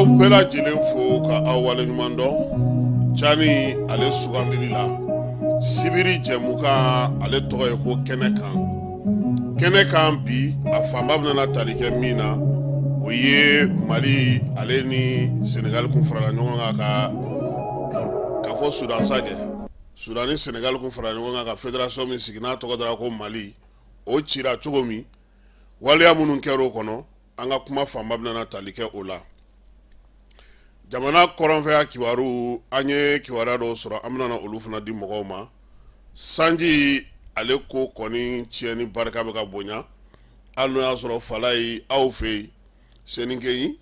Aw bela jelen fo ka aw waleɲuman dɔn Cani ale sugandili la Sibiri jɛmukan ale tɔgɔ ye ko kɛnɛ kan bi a fanba bɛna tali kɛ min na o ye Mali ale ni Senegal kun farala ɲɔgɔn kan ka fɔ Sudan sajɛ Sudan ni Senegal kun farala ɲɔgɔn kan ka fédération min sigi n'a tɔgɔ dara ko Mali o cira cogo min waleya minnu kɛra o kɔnɔ an ka kuma fanba bɛna tali kɛ o la. Jamana kɔrɔnfɛya kibaru an ye kibaruya dɔw sɔrɔ an bɛna olu fana di mɔgɔw ma. Sanji ale ko kɔni tiɲɛni barika bɛ ka bonya hali n'o y'a sɔrɔ fala yi aw fɛ yen seninkeyi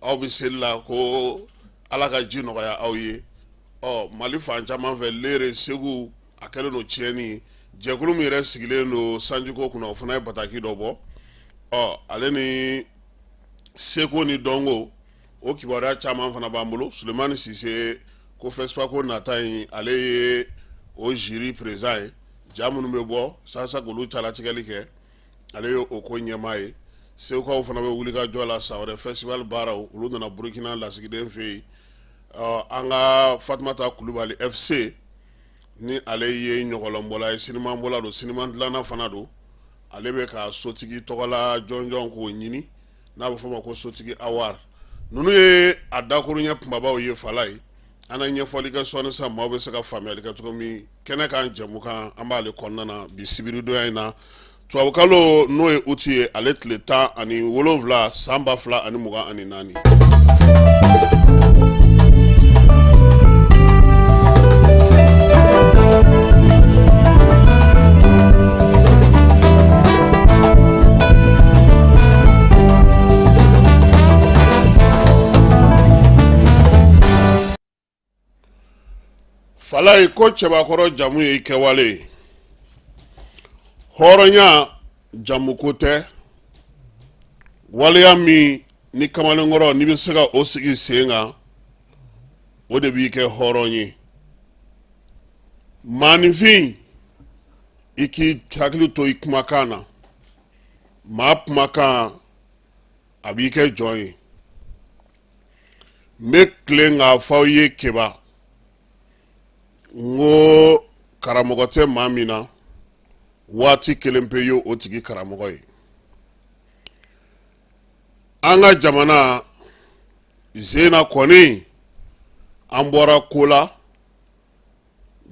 aw bɛ seli la ko Ala ka ji nɔgɔya aw ye. Mali fan caman fɛ Lere Segu a kɛlen don tiɲɛni jɛkulu min yɛrɛ sigilen don sanjiko kunna o fana ye bataki dɔ bɔ. Ale ni Seko ni Dɔngo o kibaruya caman fana b'an bolo. Sulemani Sise ko FESPA ko nata in ale ye o jury président ye ja minnu bɛ bɔ sasa k'olu calatigɛli kɛ ale ye o ko ɲɛmaa ye. Segukaw fana bɛ wuli ka jɔ la san wɛrɛ festival baaraw olu nana Burukina lasigiden fɛ yen. An ka Fatumata Kulubali FC ni ale ye ɲɔgɔlɔnbɔla ye sinimabɔla don sinima dilanna fana don ale bɛ ka sotigi tɔgɔla jɔnjɔn k'o ɲini n'a bɛ fɔ ma ko sotigi award. Nunu ye a dakuruɲɛ kumabaw ye fala ye an na ɲɛfɔli kɛ sɔɔni sa maaw bɛ se ka faamuyali kɛ cogo min kɛnɛ kan jɛmukan an b'ale kɔnɔna na bi sibiri donya in na tubabukalo n'o ye uti ye ale tile 17 san 2024. Fala yi ko cɛbakɔrɔ jamu ye kɛwale hɔrɔnya jamu ko tɛ waleya min ni kamalenkɔrɔ ni bɛ se ka o sigi sen kan o de b'i kɛ hɔrɔn ye. Maanifin i k'i hakili to i kumakan na maa kumakan a b'i kɛ jɔn ye. N bɛ tilen k'a fɔ aw ye keba ngo karamɔgɔ tɛ maa min na waati kelen pe ye o tigi karamɔgɔ ye. An ka jamana zena kɔni an bɔra ko la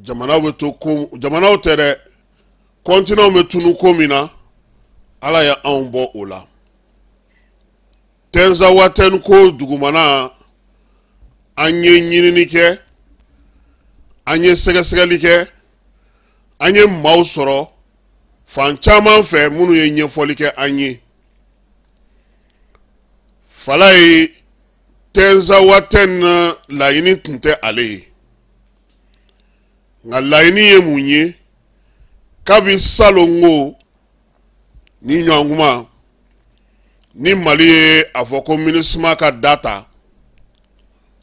jamanaw bɛ to ko jamanaw tɛ dɛ kɔntinɛw bɛ tunu ko min na Ala ye anw bɔ o la. Tɛnza watɛni ko dugumana an ye ɲinini kɛ an ye sɛgɛsɛgɛli kɛ an ye maaw sɔrɔ fan caman fɛ minnu ye ɲɛfɔli kɛ an ye. Fala yi tɛnza watɛni laɲini tun tɛ ale ye nka laɲini ye mun ye kabi salongo ni ɲɔgɔnkuma ni Mali ye a fɔ ko MINUSMA ka data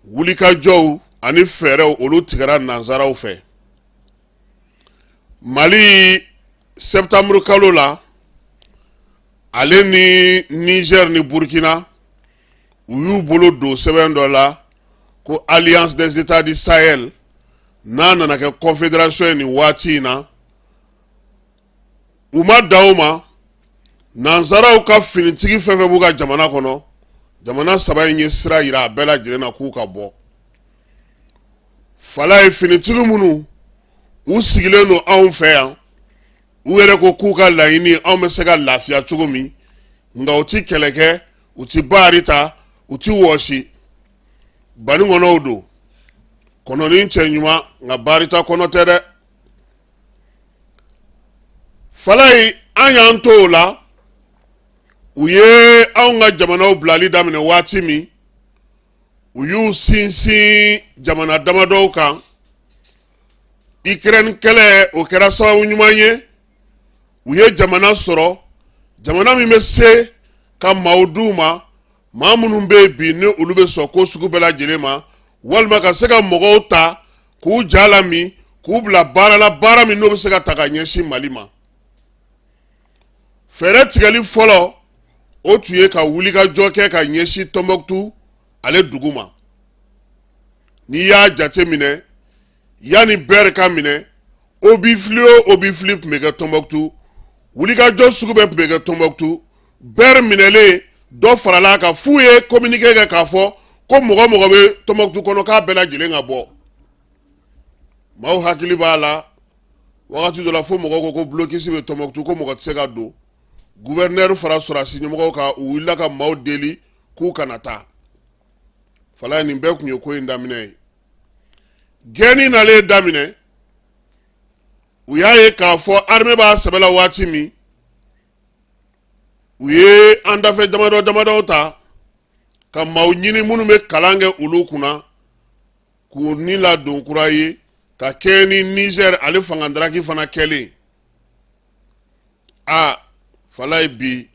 wulikajɔw ani fɛɛrɛw olu tigɛra nanzaraw fɛ. Mali septembre kalo la ale ni Niger ni Burkina u y'u bolo don sɛbɛn dɔ la ko Alliance des États du Sahel n'a nana kɛ confédération ye nin waati in na u ma dan o ma nanzaraw ka finitigi fɛn fɛn b'u ka jamana kɔnɔ jamana saba in ye sira yira a bɛɛ lajɛlen na k'u ka bɔ. Fala ye finitigi minnu u sigilen don anw fɛ yan u yɛrɛ ko k'u ka laɲini anw bɛ se ka lafiya cogo min nka u ti kɛlɛ kɛ u ti baari ta u ti wɔsi bani kɔnɔw don kɔnɔni cɛ ɲuman nka baari ta kɔnɔ tɛ dɛ. Fala yi an y'an to o la u ye anw ka jamanaw bilali daminɛ waati min u y'u sinsin jamana damadɔw kan. Ukraine kɛlɛ o kɛra sababu ɲuman ye u ye jamana sɔrɔ jamana min bɛ se ka maaw d'u ma maa minnu bɛ yen bi ni olu bɛ sɔn ko sugu bɛɛ lajɛlen ma walima ka se ka mɔgɔw ta k'u ja lami k'u bila baara la baara min n'o bɛ se ka ta ka ɲɛsin Mali ma. Fɛɛrɛ tigɛli fɔlɔ o tun ye ka wuli ka jɔ kɛ ka ɲɛsin Tombouctou ale duguma n'i y'a jate minɛ yani bɛri ka minɛ obifili tun bɛ kɛ Tombouctou wulikajɔ sugu bɛɛ tun bɛ kɛ Tombouctou bɛri minɛlen dɔ farala kan f'u ye communiqué kɛ k'a fɔ ko mɔgɔ bɛ Tombouctou kɔnɔ k'a bɛɛ lajɛlen ka bɔ maaw hakili b'a la wagati dɔ la fo mɔgɔw ko blocus bɛ Tombouctou ko mɔgɔ tɛ se ka don gouverneur fara sɔrɔdasi ɲɛmɔgɔw kan u wulila ka maaw deli k'u kana taa fala nin bɛɛ tun ye ko in daminɛ ye gɛnni nalen daminɛ u y'a ye k'a fɔ armée b'a sɛbɛla waati min u ye an dafɛ damadɔ ta ka maaw ɲini minnu bɛ kalan kɛ olu kunna k'u ni ladon kura ye ka kɛ ni Niger ale fangadaraki fana kɛlen fala ye bi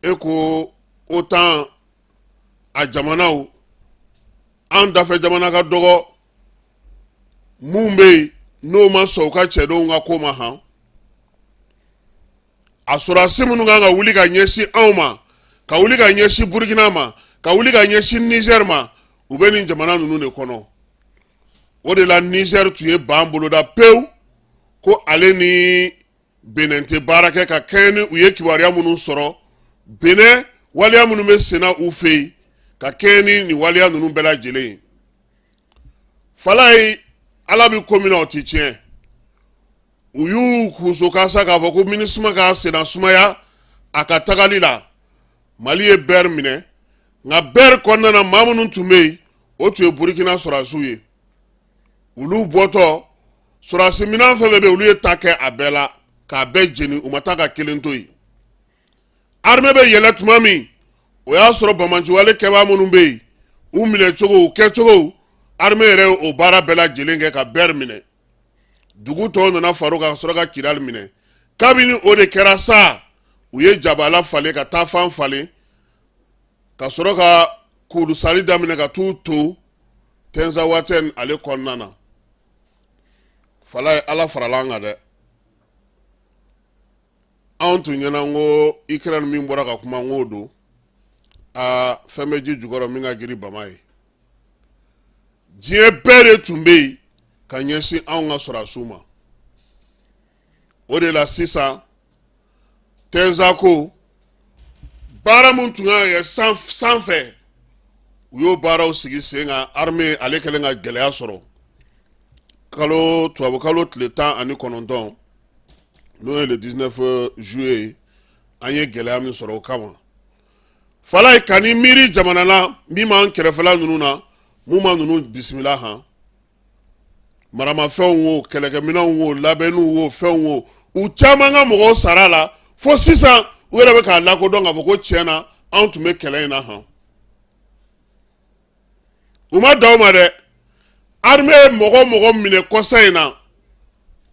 e ko autant a jamanaw an dafɛ jamana ka dɔgɔ mun bɛ yen n'o ma sɔn u ka cɛdenw ka ko ma han a sɔrɔdasi minnu kan ka wuli ka ɲɛsin anw ma ka wuli ka ɲɛsin Burkina ma ka wuli ka ɲɛsin Niger ma u bɛ nin jamana ninnu de kɔnɔ o de la Niger tun ye ban boloda pewu ko ale ni Benin tɛ baara kɛ ka kɛɲɛ ni u ye kibaruya minnu sɔrɔ Benin waliya minnu bɛ senna u fɛ yen ka kɛɲɛ ni nin waliya ninnu bɛɛ lajɛlen ye fala ye ala bɛ ko min na o tɛ tiɲɛ u y'u kusokasa k'a fɔ ko MINUSMA ka senna sumaya a ka tagali la Mali ye bɛri minɛ nka bɛri kɔnɔna na maa minnu tun bɛ yen o tun ye Burkina sɔrɔdasiw ye olu bɔtɔ sɔrɔdasi minɛn fɛn fɛn bɛ yen olu ye ta kɛ a bɛɛ la k'a bɛɛ jeni u ma taa ka kelen to yen armée bɛ yɛlɛ tuma min o y'a sɔrɔ bamanciwale kɛbaa minnu bɛ yen u minɛ cogo u kɛ cogo armée yɛrɛ o baara bɛɛ lajɛlen kɛ ka bɛri minɛ dugu tɔw nana far'o kan ka sɔrɔ ka Kidali minɛ kabini o de kɛra sa u ye Jabala falen ka taa fan falen ka sɔrɔ ka kurusali daminɛ ka t'u to Tinzawatène ale kɔnɔna na fala ye ala farala an kan dɛ anw tun ɲɛna n ko Ukraine min bɔra ka kuma n k'o don fɛn bɛ ji jukɔrɔ min ka girin bama ye diɲɛ bɛɛ de tun bɛ yen ka ɲɛsin anw ka sɔrɔdasiw ma o de la sisan Tinza ko baara min tun kan ka kɛ sanfɛ u y'o baaraw sigi sen kan armée ale kɛlen ka gɛlɛya sɔrɔ tubabukalo tile 19 n'o ye le 19 juillet an ye gɛlɛya min sɔrɔ o kama fala ye ka ni miiri jamana la min b'an kɛrɛfɛla ninnu na mun ma ninnu bisimila han maramafɛnw wo kɛlɛkɛminɛnw wo labɛnniw wo fɛnw wo u caman ka mɔgɔw sara la fo sisan u yɛrɛ bɛ k'a lakodɔn k'a fɔ ko tiɲɛna anw tun bɛ kɛlɛ in na han u ma dan o ma dɛ armée ye mɔgɔ minɛ kɔsa in na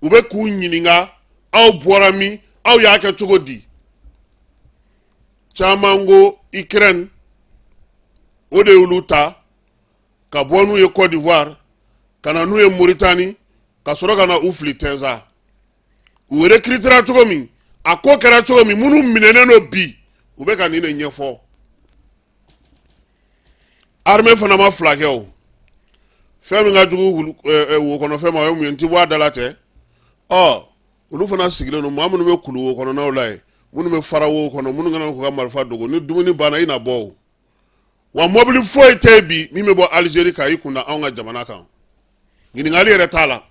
u bɛ k'u ɲininka aw bɔra min aw y'a kɛ cogo di caman ko Ukraine o de y'olu ta ka bɔ n'u ye Côte d'Ivoire ka na n'u ye Mauritanie ka sɔrɔ ka na u fili Tinza u recrutera cogo min a ko kɛra cogo min minnu minɛnen don bi u bɛ ka nin de ɲɛfɔ armée fana ma fila kɛ o fɛn min ka jugu wo kɔnɔfɛn ma o ye mun ye n ti bɔ a da la tɛ olu fana sigilen don maa minnu bɛ kulu wo kɔnɔnaw la ye minnu bɛ fara wo kɔnɔ minnu kana k'u ka marifa dogo ni dumuni banna i na bɔ o wa mobili foyi tɛ bi min bɛ bɔ Algérie ka i kunda anw ka jamana kan ɲininkali yɛrɛ t'a la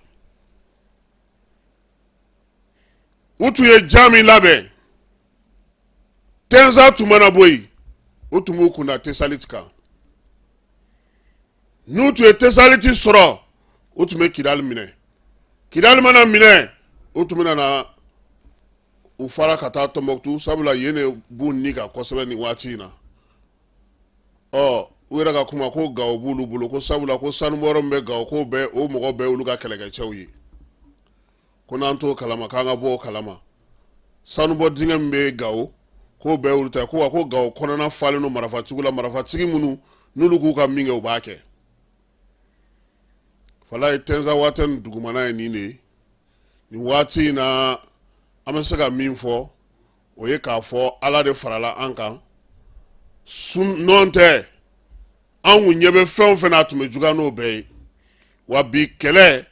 u tun ye ja min labɛn Tinza tun mana bɔ yen u tun b'u kunda Tesaliti kan n'u tun ye Tesaliti sɔrɔ u tun bɛ Kidali minɛ Kidali mana minɛ u tun bɛ na u fara ka taa Tombouctou sabula yen de b'u ni kan kosɛbɛ nin waati in na u yɛrɛ ka kuma ko Gawo b'olu bolo ko sabula ko sanubɔyɔrɔ min bɛ Gawo ko bɛɛ o mɔgɔ bɛɛ olu ka kɛlɛkɛcɛw ye ko n'an t'o kalama k'an ka bɔ o kalama sanubɔ dingɛ min bɛ Gawo k'o bɛɛ olu ta ko wa ko Gawo kɔnɔna falen don marifatigi la marifatigi minnu n'olu k'u ka min kɛ u b'a kɛ fala ye Tinzawatène dugumana ye nin de ye nin waati in na an bɛ se ka min fɔ o ye k'a fɔ ala de farala an kan nɔn tɛ anw ɲɛ bɛ fɛn o fɛn na tun bɛ juguya n'o bɛɛ ye wa bi kɛlɛ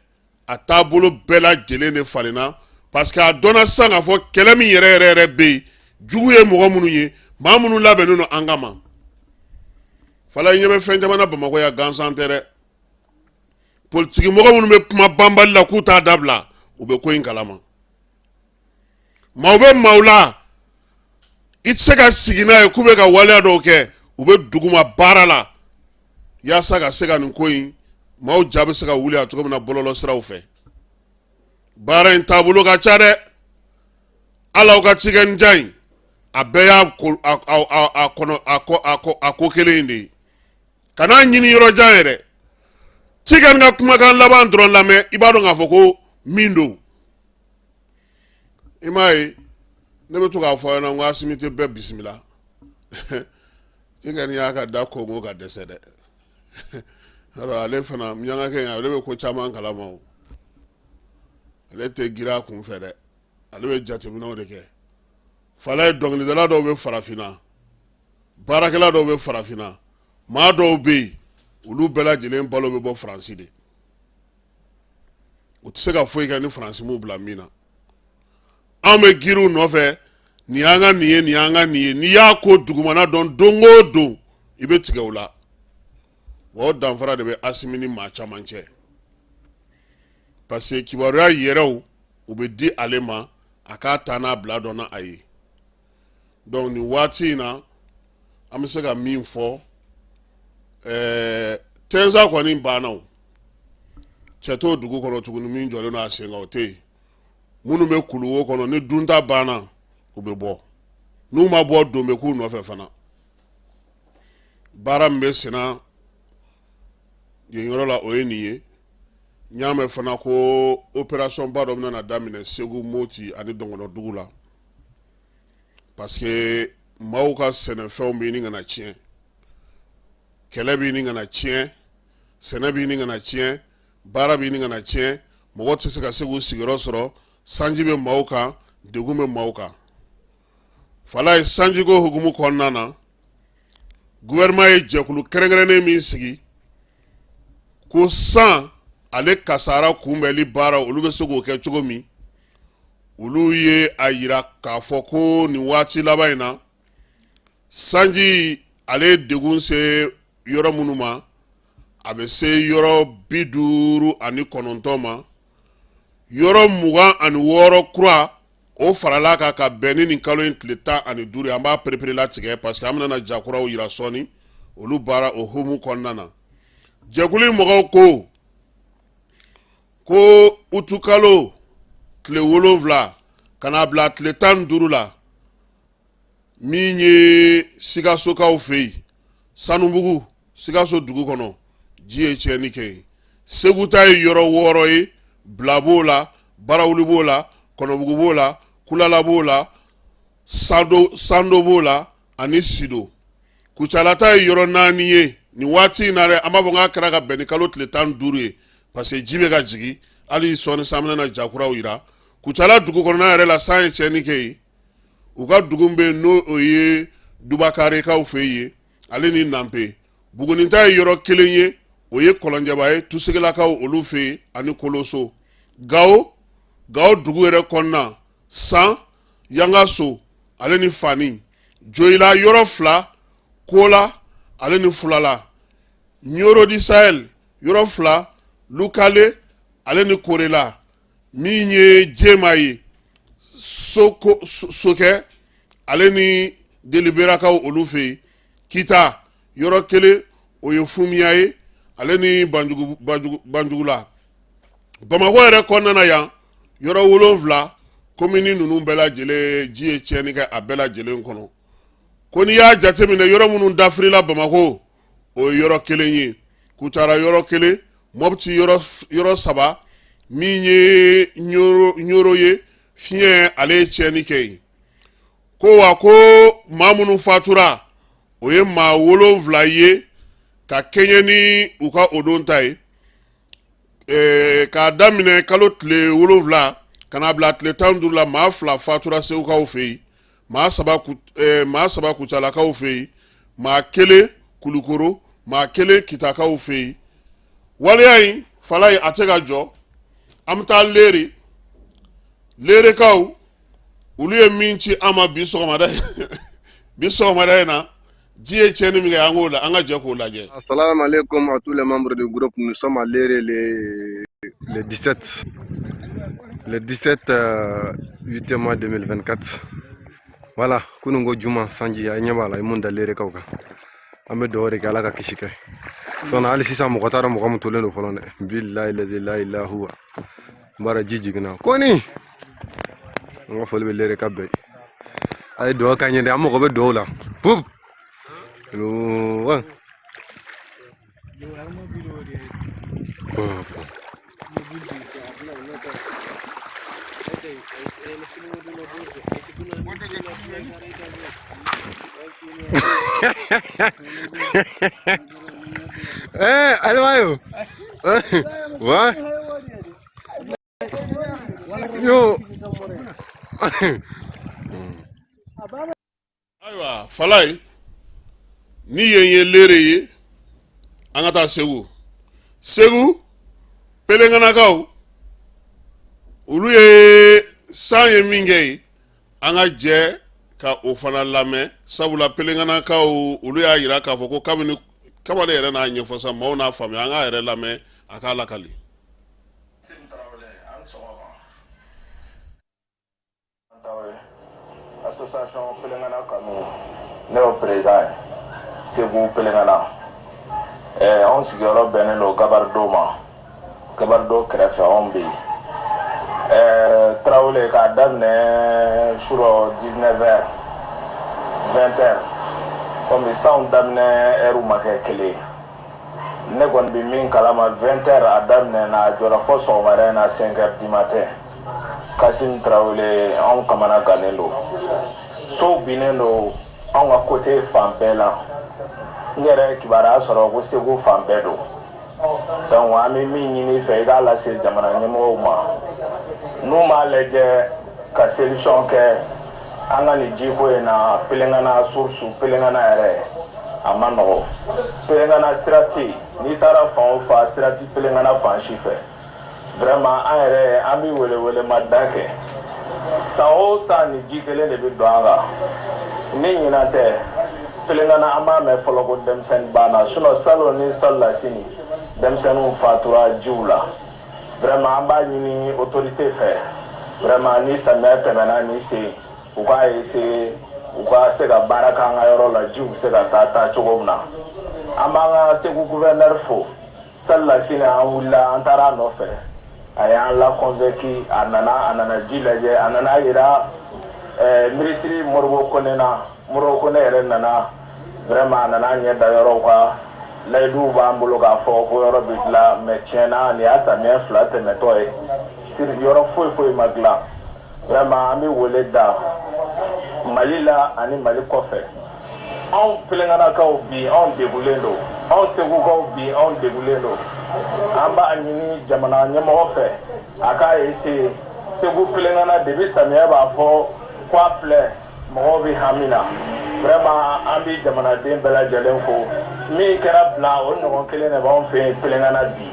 a taabolo bɛɛ lajɛlen de falenna parce que a dɔnna sisan k'a fɔ kɛlɛ min yɛrɛ yɛrɛ yɛrɛ bɛ yen jugu ye mɔgɔ minnu ye maa minnu labɛnnen don an kama fala ɲɛ bɛ fɛn caman na Bamakɔ yan gansan tɛ dɛ politiki mɔgɔ minnu bɛ kuma banbali la k'u t'a dabila u bɛ ko in kalama maaw bɛ maaw la i tɛ se ka sigi n'a ye k'u bɛ ka waleya dɔw kɛ u bɛ duguma baara la yaasa ka se ka nin ko in maaw ja bɛ se ka wuli a cogo min na bɔlɔlɔ siraw fɛ baara in taabolo ka ca dɛ hali aw ka cikɛ nin ja in a bɛɛ y'a ko kelen in de ye kana ɲini yɔrɔ jan yɛrɛ cikɛ nin ka kumakan laban dɔrɔn lamɛn i b'a dɔn k'a fɔ ko min don i m'a ye ne bɛ to k'a fɔ ɲɛna n ko Asimi tɛ bɛɛ bisimila cikɛ nin y'a ka da Kongo ka dɛsɛ dɛ ale fana miyankakɛ in ale bɛ ko caman kalama o ale tɛ girin a kun fɛ dɛ ale bɛ jateminɛw de kɛ fala ye dɔnkilidala dɔw bɛ farafinna baarakɛla dɔw bɛ farafinna maa dɔw bɛ yen olu bɛɛ lajɛlen balo bɛ bɔ Faransi de u tɛ se ka foyi kɛ ni Faransi m'u bila min na anw bɛ girin u nɔfɛ nin y'an ka nin ye nin y'an ka nin ye n'i y'a ko dugumana dɔn don o don i bɛ tigɛ o la o danfara de bɛ Asimi ni maa caman cɛ parce que kibaruya yɛrɛw u bɛ di ale ma a k'a ta n'a bila dɔn na a ye donc nin waati in na an bɛ se ka min fɔ Tɛnza kɔni banna o cɛ t'o dugu kɔnɔ tuguni min jɔlen don a sen kan o tɛ yen minnu bɛ kuluwo kɔnɔ ni dunta banna u bɛ bɔ n'u ma bɔ don bɛ k'u nɔfɛ fana baara min bɛ senna yen yɔrɔ la o ye nin ye n y'a mɛn fana ko opération ba dɔ bɛna na daminɛ Segu Moti ani Dɔngɔnɔdugu la parce que maaw ka sɛnɛfɛnw bɛ ɲini ka na tiɲɛ kɛlɛ bɛ ɲini ka na tiɲɛ sɛnɛ bɛ ɲini ka na tiɲɛ baara bɛ ɲini ka na tiɲɛ mɔgɔ tɛ se ka se k'u sigiyɔrɔ sɔrɔ sanji bɛ maaw kan degun bɛ maaw kan fala ye sanjiko hukumu kɔnɔna na gouvernement ye jɛkulu kɛrɛnkɛrɛnnen min sigi ko san ale kasara kunbɛli baara olu bɛ se k'o kɛ cogo min olu ye a yira k'a fɔ ko nin waati laban in na sanji ale degun se yɔrɔ minnu ma a bɛ se yɔrɔ 59 ma yɔrɔ 26 kura o farala kan ka bɛn ni nin kalo in tile 15 an b'a perepere latigɛ parce que an bɛna jakuraw yira sɔɔni olu baara o hukumu kɔnɔna na jɛkulu mɔgɔw ko utukalo tile 7 ka na bila tile 15 la min ye Sikasokaw fɛ yen Sanubugu Sikaso dugu kɔnɔ ji ye tiɲɛni kɛ yen Segu ta ye yɔrɔ 6 ye Bila b'o la Barawuli b'o la Kɔnɔbugu b'o la Kulala b'o la Sando b'o la ani Sido Kucala ta ye yɔrɔ 4 ye nin waati in na dɛ an b'a fɔ k'a kɛra ka bɛn ni kalo tile 15 ye parce que ji bɛ ka jigin hali sɔɔni san bɛna jakuraw yira Kucala dugu kɔnɔna yɛrɛ la san ye tiɲɛni kɛ yen u ka dugu bɛ yen n'o ye Dubakarekaw fɛ yen ale ni Nanpe Buguni ta ye yɔrɔ 1 ye o ye Kɔlɔnjɛba ye Tusigilakaw olu fɛ yen ani Koloso Gao dugu yɛrɛ kɔnɔna San Yangaso ale ni Fani Joyila yɔrɔ 2 Kola ale ni Fulala Nyoro di Sahel yɔrɔ 2 Lukale ale ni Korela min ye Jema ye Sokɛ ale ni Deliberakaw olu fɛ yen Kita yɔrɔ 1 o ye Fumiya ye ale ni Banjugula Bamakɔ yɛrɛ kɔnɔna yan yɔrɔ 7 commune ninnu bɛɛ lajɛlen ji ye tiɲɛni kɛ a bɛɛ lajɛlen kɔnɔ ko n'i y'a jateminɛ yɔrɔ minnu dafirila Bamakɔ o ye yɔrɔ 1 ye Kutara yɔrɔ 1 Mopti yɔrɔ 3 min ye Nyoro ye fiɲɛ ale ye tiɲɛni kɛ yen ko wa ko maa minnu fatura o ye maa 7 ye ka kɛɲɛ ni u ka o don ta ye k'a daminɛ kalo tile 7 ka na bila tile 15 la maa 2 fatura Segukaw fɛ yen maa 3 Kucalakaw fɛ yen maa 1 Kulukoro maa kelen kitakaw fɛ yen waleya in fala ye a tɛ ka jɔ an bɛ taa leere leerekaw olu ye min ci an ma bi sɔgɔmada bi sɔgɔmada in na ji ye tiɲɛni min kɛ an k'o la an ka jɛ k'o lajɛ. Assalamu alaikum à tous les membres du groupe. Nous sommes à Léré le 17 8 mois 2024. Voilà, kunungo juma sanji ya nyabala imunda Léré kauka. Ame dore kala ka kishike. Sona ali sisa mo kotara mo kam tolendo folone. Billahi la ilaha huwa. Bara jiji gina. Koni. Ngo folbe Léré kabbe. Ay do ka nyende amo ko be do la. Pup. Lo. Alwayo. What? Yo. Aywa falay ni ye leere ye an ka taa Segu pelenganakaw olu ye san ye min kɛ yen an ka jɛ ka o fana lamɛn sabula pelenganakaw olu y'a yira k'a fɔ ko kabini kamalen yɛrɛ n'a ɲɛfɔ sa maaw n'a faamuya an k'a yɛrɛ lamɛn a k'a lakali. Association Pelengana kanu ne y'o président Segu Pelengana anw sigiyɔrɔ bɛnnen don Gabardo ma Gabardo kɛrɛfɛ anw bɛ yen Tarawele k'a daminɛ sur 19h 20h komi sanw daminɛ heure ma kɛ kelen ne kɔni bɛ min kalama 20h a daminɛ na a jɔra fɔ sɔgɔmada in na 5h du matin Kasim Tarawele anw kamana gannen don sow binnen don anw ka côté fan bɛɛ la n yɛrɛ kibaruya sɔrɔ ko Segu fan bɛɛ don donc an bɛ min ɲini fɛ i k'a lase jamana ɲɛmɔgɔw ma n'u m'a lajɛ ka solution kɛ an ka nin jiko in na Pelengana source Pelengana yɛrɛ a ma nɔgɔ Pelengana sira tɛ yen n'i taara fan o fan sira tɛ Pelengana fan si fɛ vraiment an yɛrɛ an bɛ welewelemada kɛ san o san ni ji kelen de bɛ don an kan ni ɲinan tɛ Pelengana an b'a mɛn fɔlɔ ko denmisɛnnin banna sinon salon ni salila sini denmisɛnninw fatura jiw la vraiment an b'a ɲini autorité fɛ vraiment ni samiya tɛmɛna ni sen u k'a essayer u ka se ka baara k'an ka yɔrɔ la jiw bɛ se ka taa cogo min na an b'an ka Segu gouverneur fo salila sini an wulila an taara a nɔfɛ a y'an la convaincu a nana ji lajɛ a nana yira ministre Modibo Kone na Modibo Kone yɛrɛ nana vraiment a nana ɲɛ da yɔrɔw kan layiduw b'an bolo k'a fɔ ko yɔrɔ bɛ dilan mais tiɲɛna nin y'a samiyɛ 2 tɛmɛtɔ ye yɔrɔ foyi ma dilan vraiment an bɛ wele da Mali la ani Mali kɔfɛ anw Pelenganakaw bi anw degulen don anw Segukaw bi anw degulen don an b'a ɲini jamana ɲɛmɔgɔ fɛ a k'a essayer Segu Pelengana depuis samiyɛ b'a fɔ ko a filɛ mɔgɔw bɛ hami na vraiment an bɛ jamanaden bɛɛ lajɛlen fo min kɛra bila o ɲɔgɔn kelen de b'anw fɛ yen Pelengana bi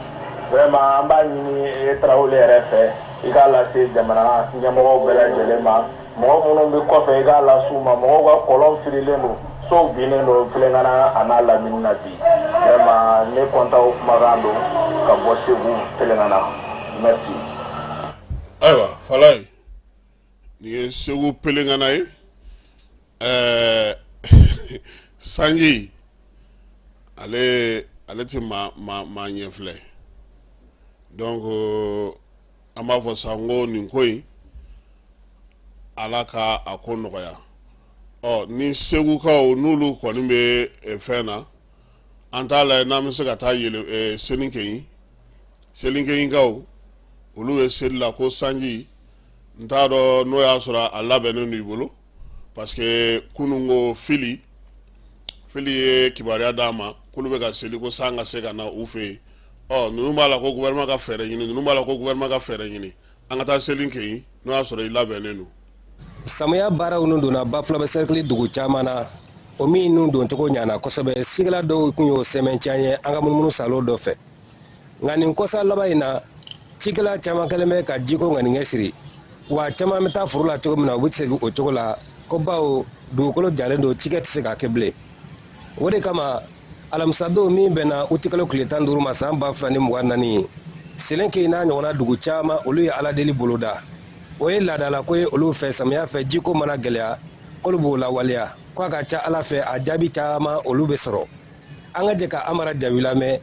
vraiment an b'a ɲini Tarawele yɛrɛ fɛ i k'a lase jamana ɲɛmɔgɔw bɛɛ lajɛlen ma mɔgɔ minnu bɛ kɔfɛ i k'a las'u ma mɔgɔw ka kɔlɔn firilen don sow binnen don Pelengana a n'a lamini na bi vraiment ne kɔntan o kumakan don ka bɔ Segu Pelengana merci. Ayiwa falay nin ye Segu Pelengana ye sanji ale tɛ maa ɲɛ filɛ donc an b'a fɔ san ko nin ko in ala ka a ko nɔgɔya ni Segukaw n'olu kɔni bɛ fɛn na an t'a lajɛ n'an bɛ se ka taa Selinkɛyinkaw olu ye seli la ko sanji n t'a dɔn n'o y'a sɔrɔ a labɛnnen don i bolo parce que kunungo fili ye kibaruya d'a ma k'olu bɛ ka seli ko san ka se ka na u fɛ yen ninnu b'a la ko gouvernement ka fɛɛrɛ ɲini an ka taa Selinkeyi n'o y'a sɔrɔ i labɛnnen don. Samiya baaraw nun donna Bafulabe cercle dugu caman na o min nun don togo ɲana kosɛbɛ sigila dɔw kun y'o sɛmɛntiya ye an ka munumunu salo dɔ fɛ nka nin kɔsa laban in na cikɛla caman kɛlen bɛ ka jiko ŋaniɲɛ siri wa caman bɛ taa foro la cogo min na u bɛ segin o cogo la ko bawo dugukolo jalen don cikɛ tɛ se ka kɛ bilen o de kama alamisadon min bɛnna utikalo tile 15 ma san 2024 Selenke n'a ɲɔgɔnna dugu caman olu ye ala deli boloda o ye laadala ko ye olu fɛ samiya fɛ jiko mana gɛlɛya k'olu b'o lawaleya ko a ka ca ala fɛ a jaabi caman olu bɛ sɔrɔ an ka jɛ ka Amara Jaabi lamɛn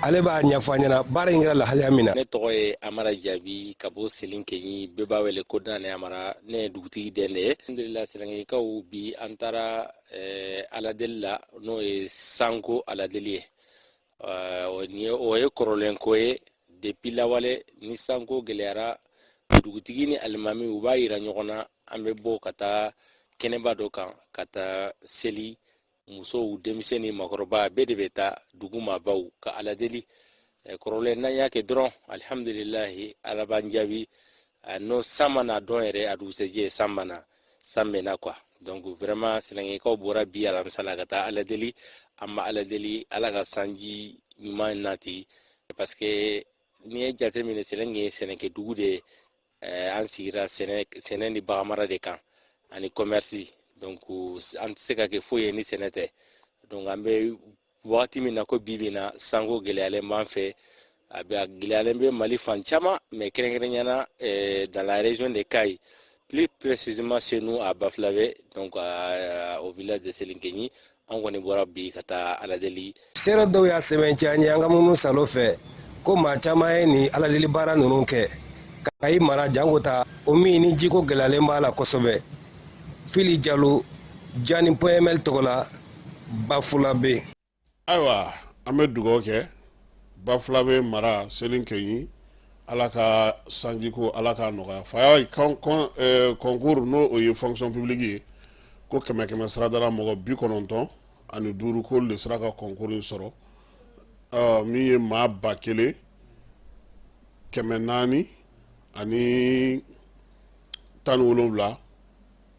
ale b'a ɲɛfɔ an ɲɛna baara in kɛra lahalaya min na. Ne tɔgɔ ye Amara Jaabi ka bɔ Selinkenyi bɛɛ b'a wele ko Dane Amara ne ye dugutigi den de ye alhamdulillah Selenkeyikaw bi an taara aladeli la n'o ye sanko aladeli ye o ye kɔrɔlen ko ye depuis lawale ni sanko gɛlɛyara dugutigi ni alimami u b'a yira ɲɔgɔn na an bɛ bɔ ka taa kɛnɛba dɔ kan ka taa seli musow denmisɛn ni makɔrɔba bɛɛ de bɛ taa dugu maabaw ka aladeli kɔrɔlen n'an y'a kɛ dɔrɔn alhamdulilahi ala b'an jaabi n'o san mana dɔn yɛrɛ a dugusɛjɛ san mana san mɛnna quoi donc vraiment Selenkeyikaw bɔra bi alamisa ka taa aladeli an ma aladeli ala ka sanji ɲuman nati parce que n'i ye jateminɛ Selenke ye sɛnɛkɛ dugu de an sigira sɛnɛ ni baganmara de kan ani commerce donc an tɛ se ka kɛ foyi ye ni sɛnɛ tɛ donc an bɛ wagati min na ko bibi na sanko gɛlɛyalen b'an fɛ a gɛlɛyalen bɛ Mali fan caman mais kɛrɛnkɛrɛnnenya dans la région de Kayi plus précisément chez nous à Bafulabe donc au village de Selinkenyi an kɔni bɔra bi ka taa aladeli. Seere dɔw y'a sɛbɛntiya an ye an ka munumunu salo fɛ ko maa caman ye nin aladeli baara ninnu kɛ Kayi mara jango ta o min ni jiko gɛlɛyalen b'a la kosɛbɛ Fili Jalo Jani PML tɔgɔ la Bafulabe. Ayiwa an bɛ dugawu kɛ Bafulabe mara Selinkenyi ala ka sanjiko ala ka nɔgɔya fa y'a concours n'o o ye fonction publique ye ko 100 saradara mɔgɔ 95 ko le sera ka concours in sɔrɔ min ye maa 1,417 ani 17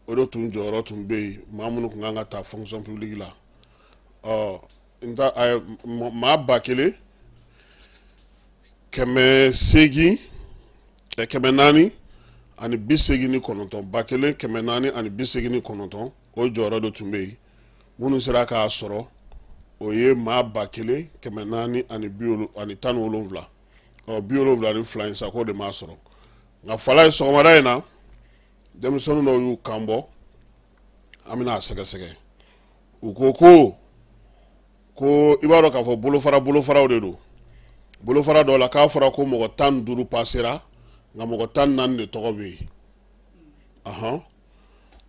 o de tun jɔyɔrɔ tun bɛ yen maa minnu tun kan ka taa fonction publique la maa 1,800 489 1,489 o jɔyɔrɔ de tun bɛ yen minnu sera k'a sɔrɔ o ye maa 1,417 72 in sa k'o de m'a sɔrɔ nka fala ye sɔgɔmada in na denmisɛnnin dɔw y'u kan bɔ an bɛna a sɛgɛsɛgɛ u ko i b'a dɔn k'a fɔ bolofaraw de don bolofara dɔw la k'a fɔra ko mɔgɔ 15 pasera nka mɔgɔ 14 de tɔgɔ bɛ yen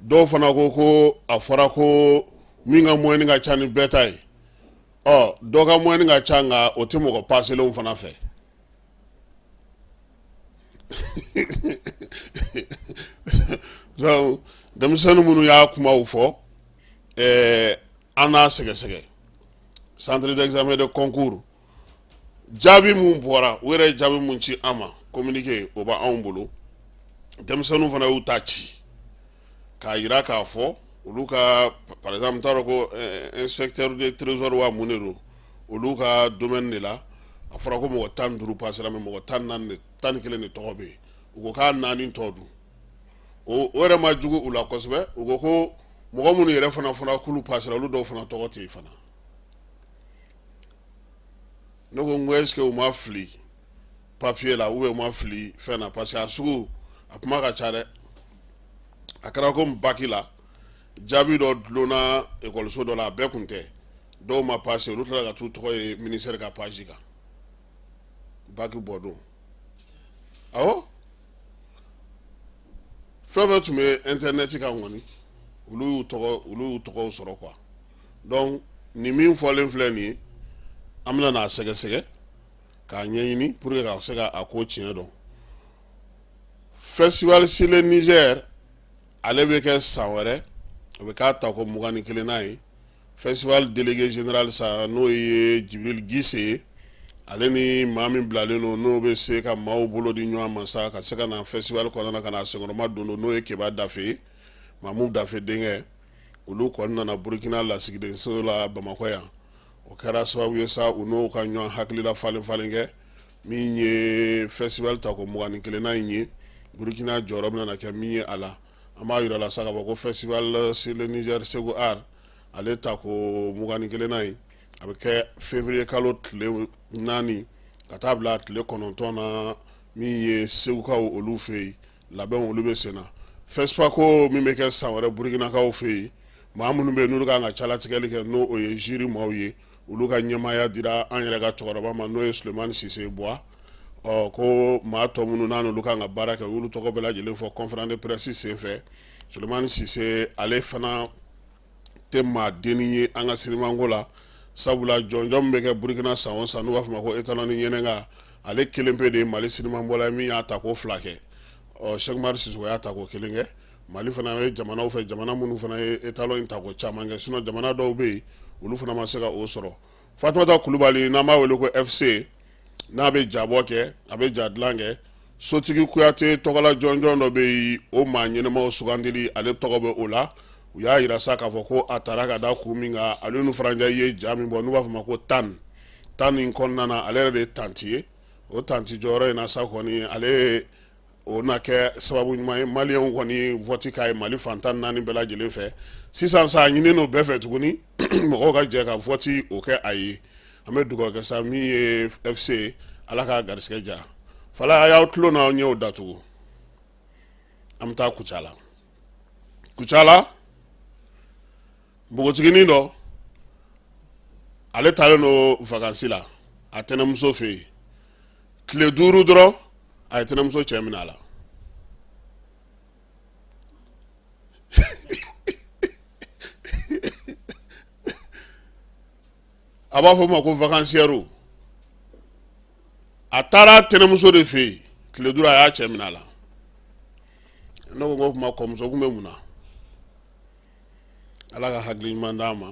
dɔw fana ko a fɔra ko min ka moyenne ka ca ni bɛɛ ta ye dɔ ka moyenne ka ca nka o tɛ mɔgɔ paselenw fana fɛ donc denmisɛnnin minnu y'a kumaw fɔ an n'a sɛgɛsɛgɛ centre d'examen de concours jaabi mun bɔra u yɛrɛ jaabi mun ci an ma communiqué o b'anw bolo denmisɛnninw fana y'u ta ci k'a yira k'a fɔ olu ka par exemple t'a dɔn ko inspecteur de trésor wa mun de don olu ka domaine de la a fɔra ko mɔgɔ 15 passera mais mɔgɔ 11 de tɔgɔ bɛ yen u ko k'a 4 tɔ dun o yɛrɛ ma jugu u la kosɛbɛ u ko mɔgɔ minnu yɛrɛ fana k'olu passera olu dɔw fana tɔgɔ tɛ yen fana ne ko n ko est-ce que u ma fili papier la ou bien u ma fili fɛn na parce que a sugu a kuma ka ca dɛ a kɛra ko baki la jaabi dɔ dulonna ekɔliso dɔ la a bɛɛ kun tɛ dɔw ma passé olu tilala ka t'u tɔgɔ ye ministère ka page kan baki bɔ don awɔ fɛn fɛn tun bɛ internet kan kɔni olu y'u tɔgɔw sɔrɔ quoi donc ni min fɔlen filɛ nin ye an bɛna n'a sɛgɛsɛgɛ k'a ɲɛɲini pour que ka se ka a ko tiɲɛ dɔn festival Sile Niger ale bɛ kɛ san wɛrɛ o bɛ k'a ta ko 21 ye festival délégué général sa n'o ye Jibril Gise ye ale ni maa min bilalen don n'o bɛ se ka maaw bolo di ɲɔgɔn ma sa ka se ka na festival kɔnɔna na ka na senkɔrɔma don n'o ye Keba Dafe ye Mamu Dafe denkɛ olu kɔni nana burukina lasigidenso la bamakɔ yan o kɛra sababu ye sa u n'o ka ɲɔgɔn hakilila falen kɛ min ye festival ta ko 21 in ye burukina jɔyɔrɔ bɛna kɛ min ye a la an b'a yira la sa k'a fɔ ko festival sur le Niger Segu Art ale ta ko 21 in a bɛ kɛ février kalo tile 4 ka taa bila tile 9 na min ye segukaw olu fɛ yen labɛn olu bɛ sen na Fespaco min bɛ kɛ san wɛrɛ burukinakaw fɛ yen maa minnu bɛ yen n'olu kan ka calatigɛli kɛ n'o o ye jury maaw ye olu ka ɲɛmaaya dira an yɛrɛ ka cɛkɔrɔba ma n'o ye Sulemani Sise Bois ko maa tɔ minnu n'olu kan ka baara kɛ olu tɔgɔ bɛɛ lajɛlen fɔ conférence de presse senfɛ Sulemani Sise ale fana tɛ maa denni ye an ka sirimanko la sabula jɔnjɔn min bɛ kɛ Burukina san o san n'u b'a fɔ ma ko étalon ɲɛnɛka ale kelen pe de ye Mali sirimanbɔla min y'a ta ko 2 kɛ Cheikh Umar Sisoko y'a ta ko 1 kɛ Mali fana ye jamanaw fɛ jamana minnu fana ye étalon in ta ko caman kɛ sinon jamana dɔw bɛ yen olu fana ma se ka o sɔrɔ Fatumata Kulubali n'an b'a wele ko FC n'a bɛ jabɔ kɛ a bɛ ja dilan kɛ Sotigi Kuyate tɔgɔla jɔnjɔn dɔ bɛ yen o maa ɲɛnɛmaw sugandili ale tɔgɔ bɛ o la u y'a yira sa k'a fɔ ko a taara ka da kun min kan ale ni Faranjɛ ye ja min bɔ n'u b'a fɔ ma ko tan in kɔnɔna na ale yɛrɛ de ye tanti ye o tanti jɔyɔrɔ in na sa kɔni ale o na kɛ sababu ɲuman ye maliyɛnw kɔni vote k'a ye Mali fantan 4 bɛɛ lajɛlen fɛ sisan sa ɲini n'o bɛɛ fɛ tuguni mɔgɔw ka jɛ ka vote o kɛ a ye an bɛ dugawu kɛ sa min ye FC ala ka garisigɛ ja fala a y'aw tulo n'aw ɲɛw datugu an bɛ taa Kucala npogotiginin dɔ ale taalen no vacances la a tɛnɛmuso fɛ yen tile 5 dɔrɔn a ye tɛnɛmuso cɛ minɛ a la a b'a fɔ ma ko vacancière a taara tɛnɛmuso de fɛ yen tile 5 a y'a cɛ minɛ a la ne ko n ko kɔmuso kun bɛ mun na ala ka hakili ɲuman d'an ma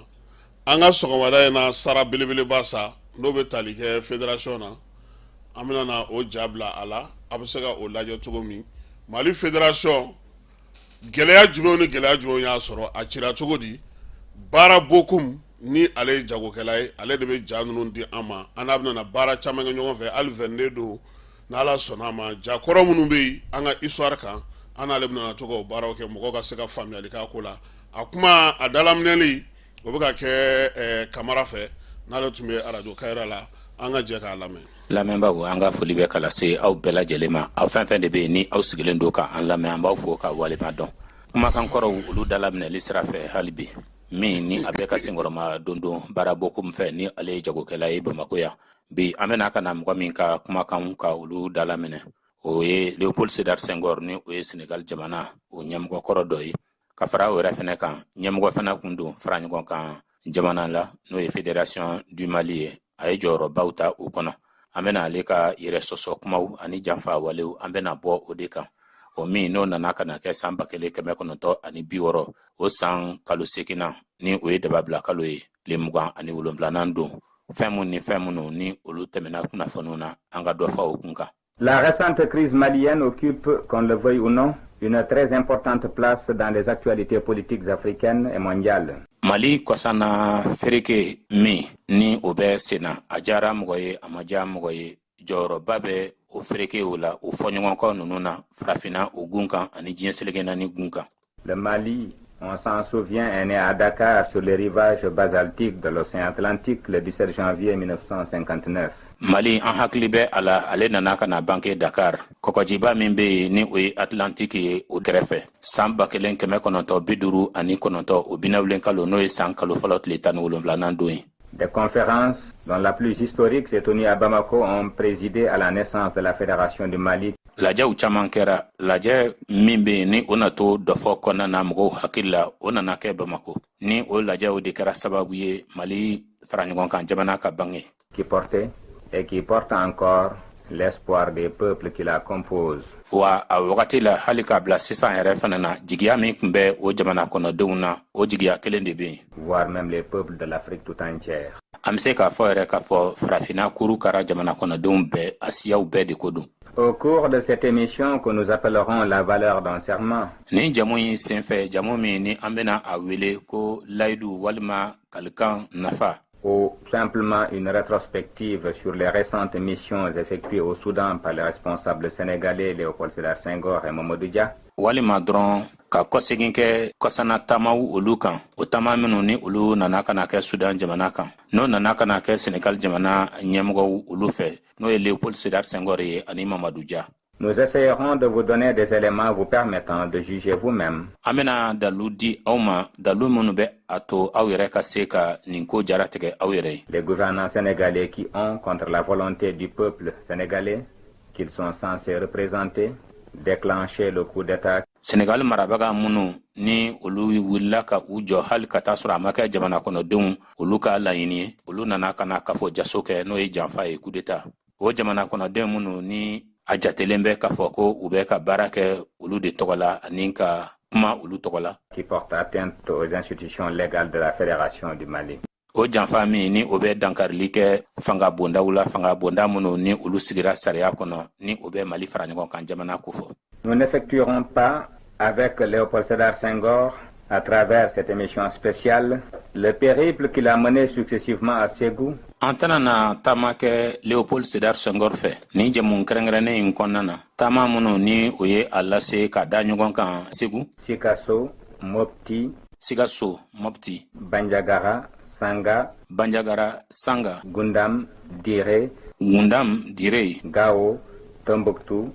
an ka sɔgɔmada in na sara belebeleba sa n'o bɛ tali kɛ fédération na an bɛna na o ja bila a la a bɛ se ka o lajɛ cogo min Mali fédération gɛlɛya jumɛnw ni gɛlɛya jumɛnw y'a sɔrɔ a cira cogo di baara bokum ni ale ye jagokɛla ye ale de bɛ ja ninnu di an ma an n'a bɛna baara caman kɛ ɲɔgɔn fɛ hali 22 don n'ala sɔnna a ma ja kɔrɔ minnu bɛ yen an ka histoire kan an n'ale bɛna to ka o baaraw kɛ mɔgɔw ka se ka faamuyali k'a ko la a kuma a dalaminɛli o bɛ ka kɛ Kamara fɛ n'ale tun bɛ radio Kayira la an ka jɛ k'a lamɛn. Lamɛnbaaw an ka foli bɛ kala se aw bɛɛ lajɛlen ma aw fɛn fɛn de bɛ yen ni aw sigilen don ka an lamɛn an b'aw fo ka walima dɔn kumakan kɔrɔw olu dalaminɛli sira fɛ hali bi min ni a bɛ ka senkɔrɔma don baara bɔ kun fɛ ni ale ye jagokɛla ye Bamakɔ yan bi an bɛna ka na mɔgɔ min ka kumakan ka olu dalaminɛ o ye Léopold Sédar Senghor ni o ye Sénégal jamana o ɲɛmɔgɔ kɔrɔ dɔ ye ka fara o yɛrɛ fɛnɛ kan ɲɛmɔgɔ fana kun don fara ɲɔgɔn kan jamana la n'o ye Fédération du Mali ye a ye jɔyɔrɔbaw ta o kɔnɔ an bɛna ale ka yɛrɛ sɔsɔ kumaw ani janfa walew an bɛna bɔ o de kan o min n'o nana ka na kɛ san 1960 o san kalo 8nan ni o ye dababila kalo ye tile 27nan don fɛn minnu ni olu tɛmɛna kunnafoniw na an ka dɔ fa o kun kan. La récente crise malienne occupe, qu'on le veuille ou non, une très importante place dans les actualités politiques africaines et mondiales. Mali kɔsana fereke min ni o bɛ senna a diyara mɔgɔ ye a ma diya mɔgɔ ye jɔyɔrɔba bɛ o ferekew la o fɔɲɔgɔnkɔ ninnu na farafinna o gun kan ani diɲɛ seleke naani gun kan. Le Mali, on s'en souvient, est né à Dakar sur les rivages basaltiques de l'océan Atlantique le 17 janvier 1959. Mali an hakili bɛ a la ale nana ka na banke Dakar kɔkɔjiba min bɛ yen ni o ye Atlantique ye o kɛrɛfɛ san 1959 o binawulen kalo n'o ye san kalo fɔlɔ tile 17nan don ye. Des conférences, dont la plus historique s'est tenue à Bamako, ont présidé à la naissance de la Fédération du Mali. Lajɛw caman kɛra lajɛ min bɛ yen ni o na to dɔ fɔ kɔnɔna na mɔgɔw hakili la o nana kɛ Bamako ni o lajɛw de kɛra sababu ye Mali fara ɲɔgɔn kan jamana ka bange. Qui portait et qui porte encore l'espoir des peuples qui la composent. Wa a wagati la hali k'a bila sisan yɛrɛ fana na jigiya min tun bɛ o jamana kɔnɔdenw na o jigiya kelen de bɛ yen. Voire même les peuples de l'Afrique tout entière. An bɛ se k'a fɔ yɛrɛ k'a fɔ farafinna kuru kɛra jamana kɔnɔdenw bɛɛ a siyaw bɛɛ de ko don. Au cours de cette émission que nous appellerons la valeur d'un serment, ni jamu yi senfɛ jamu min ni an bena a wele ko layidu walima kalikan nafa ou simplement une rétrospective sur les récentes missions effectuées au Soudan par les responsables sénégalais Léopold Sédar Senghor et Mamadou Dia, walima dɔrɔn ka kɔsegin kɛ kɔsana tamaw olu kan o tama minnu ni olu nana kana kɛ sudan jamana kan n'o nana kana kɛ senegal jamana ɲɛmɔgɔw olu fɛ n'o ye Léopold Sédar Senghor ye ani Mamadou Dia. Nous essayerons de vous donner des éléments vous permettant de juger vous-même. An bena dalu di aw ma dalu minnu bɛ a to aw yɛrɛ ka se ka nin ko jaratigɛ aw yɛrɛ ye. Les gouvernants sénégalais qui ont, contre la volonté du peuple sénégalais qu'ils sont censés représenter, déclenché le coup d'État. Senegal marabaga minnu ni olu wulila ka u jɔ hali ka taa sɔrɔ a ma kɛ jamana kɔnɔdenw olu ka laɲini ye olu nana kana kafɔ jaso kɛ n'o ye janfa ye coup d'État. O jamana kɔnɔdenw minnu ni a jatelen bɛ k'a fɔ ko u bɛ ka baara kɛ olu de tɔgɔ la ani ka kuma olu tɔgɔ la. Qui porte atteinte aux institutions légales de la Fédération du Mali. O janfa min ni o bɛ dankarili kɛ fanga bondaw la fanga bonda minnu ni olu sigira sariya kɔnɔ ni o bɛ Mali fara ɲɔgɔn kan jamana ko fɔ. Nous n'effectuerons pas avec Léopold Sédar Senghor, à travers cette émission spéciale, le périple qu'il a mené successivement à Ségou. An tɛna na taama kɛ Léopold Sédar Senghor fɛ ni jamu kɛrɛnkɛrɛnnen in kɔnɔna na taama minnu ni o ye a lase ka da ɲɔgɔn kan Segu, Sikasso, Mopti, Sikaso, Mopti, Bandiagara, Sanga, Bandiagara, Sanga, Gundam, Dire, Gao, Tombouctou,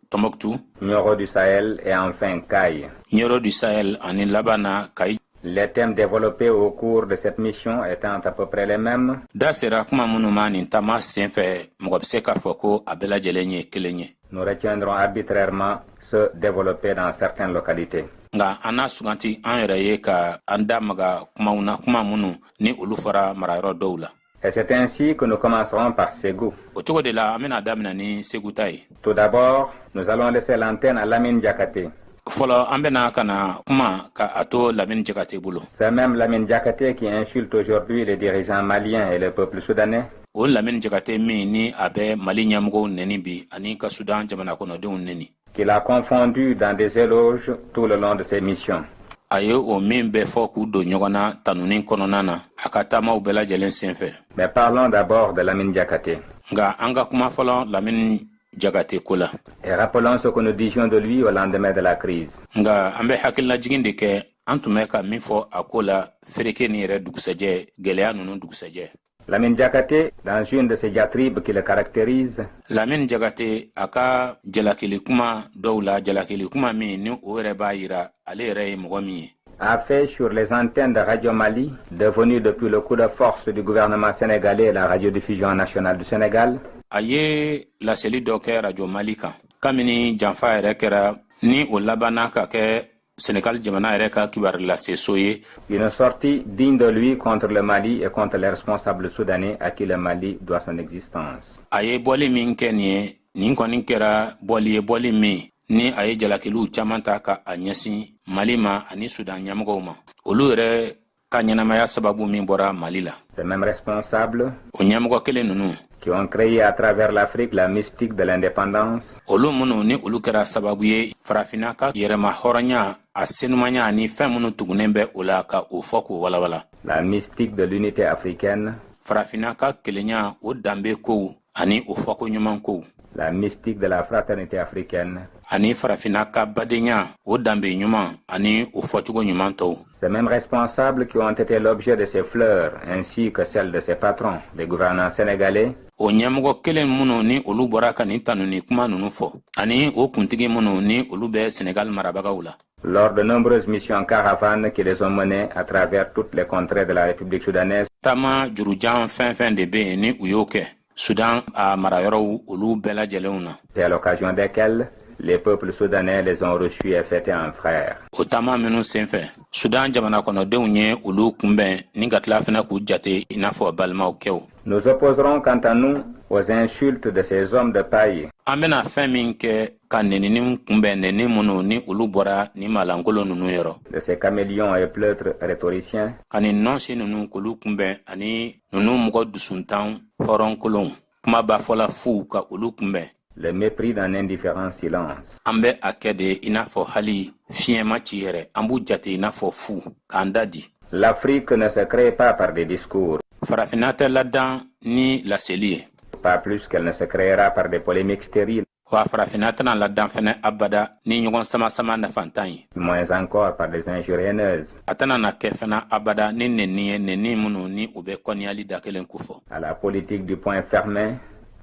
Tombouctou, Nioro du Sahel et enfin Caille. Nioro du Sahel ani labana Caille. Les thèmes développés au cours de cette mission étant à peu près les mêmes. Da sera kuma minnu ma nin taama senfɛ mɔgɔ bɛ se k'a fɔ ko a bɛɛ lajɛlen ye kelen ye. Nous retiendrons arbitrairement ceux développés dans certaines localités. Nga an n'a suganti an yɛrɛ ye ka an da maga kumaw na kuma minnu ni olu fɔra marayɔrɔ dɔw la. Et c'est ainsi que nous commencerons par Ségou. O cogo de la an bena daminɛ ni Segu ta ye. Tout d'abord, nous allons laisser l'antenne à Lamine Diakhaté. Fɔlɔ an bena kana kuma ka a to Lamine Diakhaté bolo. C'est même Lamine Diakhaté qui insulte aujourd'hui les dirigeants maliens et le peuple soudanais. O Lamine Diakhaté min ni a bɛ Mali ɲɛmɔgɔw nɛni bi ani ka Sudan jamana kɔnɔdenw nɛni. Qu'il a confondu dans des éloges tout le long de ses missions. A ye o min bɛ fɔ k'u don ɲɔgɔn na tanunin kɔnɔna na a ka taamaw bɛɛ lajɛlen senfɛ. Mais parlons d'abord de Lamine Diakhaté. Nga an ka kuma fɔlɔ Lamine Diakhaté ko la. Et rappelons ce que nous disions de lui au lendemain de la crise. Nga an bɛ hakililajigin de kɛ an tun bɛ ka min fɔ a ko la fereke ni yɛrɛ dugusɛjɛ gɛlɛya ninnu dugusɛjɛ. Lamine Diakhaté, dans une de ses diatribes qui le caractérise, Lamine Diakhaté a ka jalakili kuma dɔw la jalakili kuma min ni o yɛrɛ b'a yira ale yɛrɛ ye mɔgɔ min ye. a fait sur les antennes de Radio Mali, devenue depuis le coup de force du gouvernement sénégalais la radiodiffusion nationale du Sénégal. A ye laseli dɔ kɛ Radio Mali kan kabini janfa yɛrɛ kɛra ni o labanna ka kɛ Sénégal jamana yɛrɛ ka kibaru lase so ye. Une sortie digne de lui contre le Mali et contre les responsables soudanais à qui le Mali doit son existence. A ye bɔli min kɛ nin ye nin kɔni kɛra bɔli ye bɔli min ni a ye jalakiliw caman ta ka a ɲɛsin Mali ma ani Sudan ɲɛmɔgɔw ma olu yɛrɛ ka ɲɛnamaya sababu min bɔra Mali la. Ces mêmes responsables o ɲɛmɔgɔ kelen ninnu qui ont créé à travers l'Afrique la mystique de l'indépendance. Olu minnu ni olu kɛra sababu ye farafina ka yɛrɛma hɔrɔnya a senumanya ni fɛn minnu tugunen bɛ o la ka o fɔ k'o walawala. La mystique de l'unité africaine. Farafina ka kelenya o danbe kow ani o fɔko ɲuman kow. La mystique de la fraternité africaine. Ani farafina ka badenya o danbe ɲuman ani o fɔcogo ɲuman tɔw. Ces mêmes responsables qui ont été l'objet de ces fleurs ainsi que celles de ses patrons, les gouvernants sénégalais. O ɲɛmɔgɔ kelen minnu ni olu bɔra ka nin tanuni kuma ninnu fɔ ani o kuntigi minnu ni olu bɛ Sénégal marabagaw la. Lors de nombreuses missions caravanes qui les ont menées à travers toutes les contrées de la République soudanaise. Tama jurujan fɛn de bɛ yen ni u y'o kɛ Sudan a marayɔrɔw olu bɛɛ lajɛlenw na. C'est à l'occasion desquelles les peuples soudanais les ont reçus et fêtés en frères. O taama minnu senfɛ Sudan jamana kɔnɔdenw ye olu kunbɛn ni ka tila fana k'u jate i n'a fɔ balimaw kɛw. Nous opposerons quant à nous aux insultes de ces hommes de paille. An bɛna fɛn min kɛ ka nɛnini kunbɛn nɛni minnu ni olu bɔra ni malangolo ninnu yɔrɔ. De ces caméléons et pleutres rhétoriciens. Ka nin nɔnsi ninnu k'olu kunbɛn ani ninnu mɔgɔ dusuntan hɔrɔnkolonw kuma b'a fɔla fu ka olu kunbɛn. le mépris d'un indifférent silence. Ambe akede inafo hali fiema chiere ambu jate inafo fu kandadi. L'Afrique ne se crée pas par des discours. Farafinata ladan ni la selie. Pas plus qu'elle ne se créera par des polémiques stériles. Wa farafinata na ladan fene abada ni nyogon sama na fantai. Moins encore par des injures haineuses. Atana na kefena abada ni neni munu ni ube koniali dakelen kufo. À la politique du point fermé,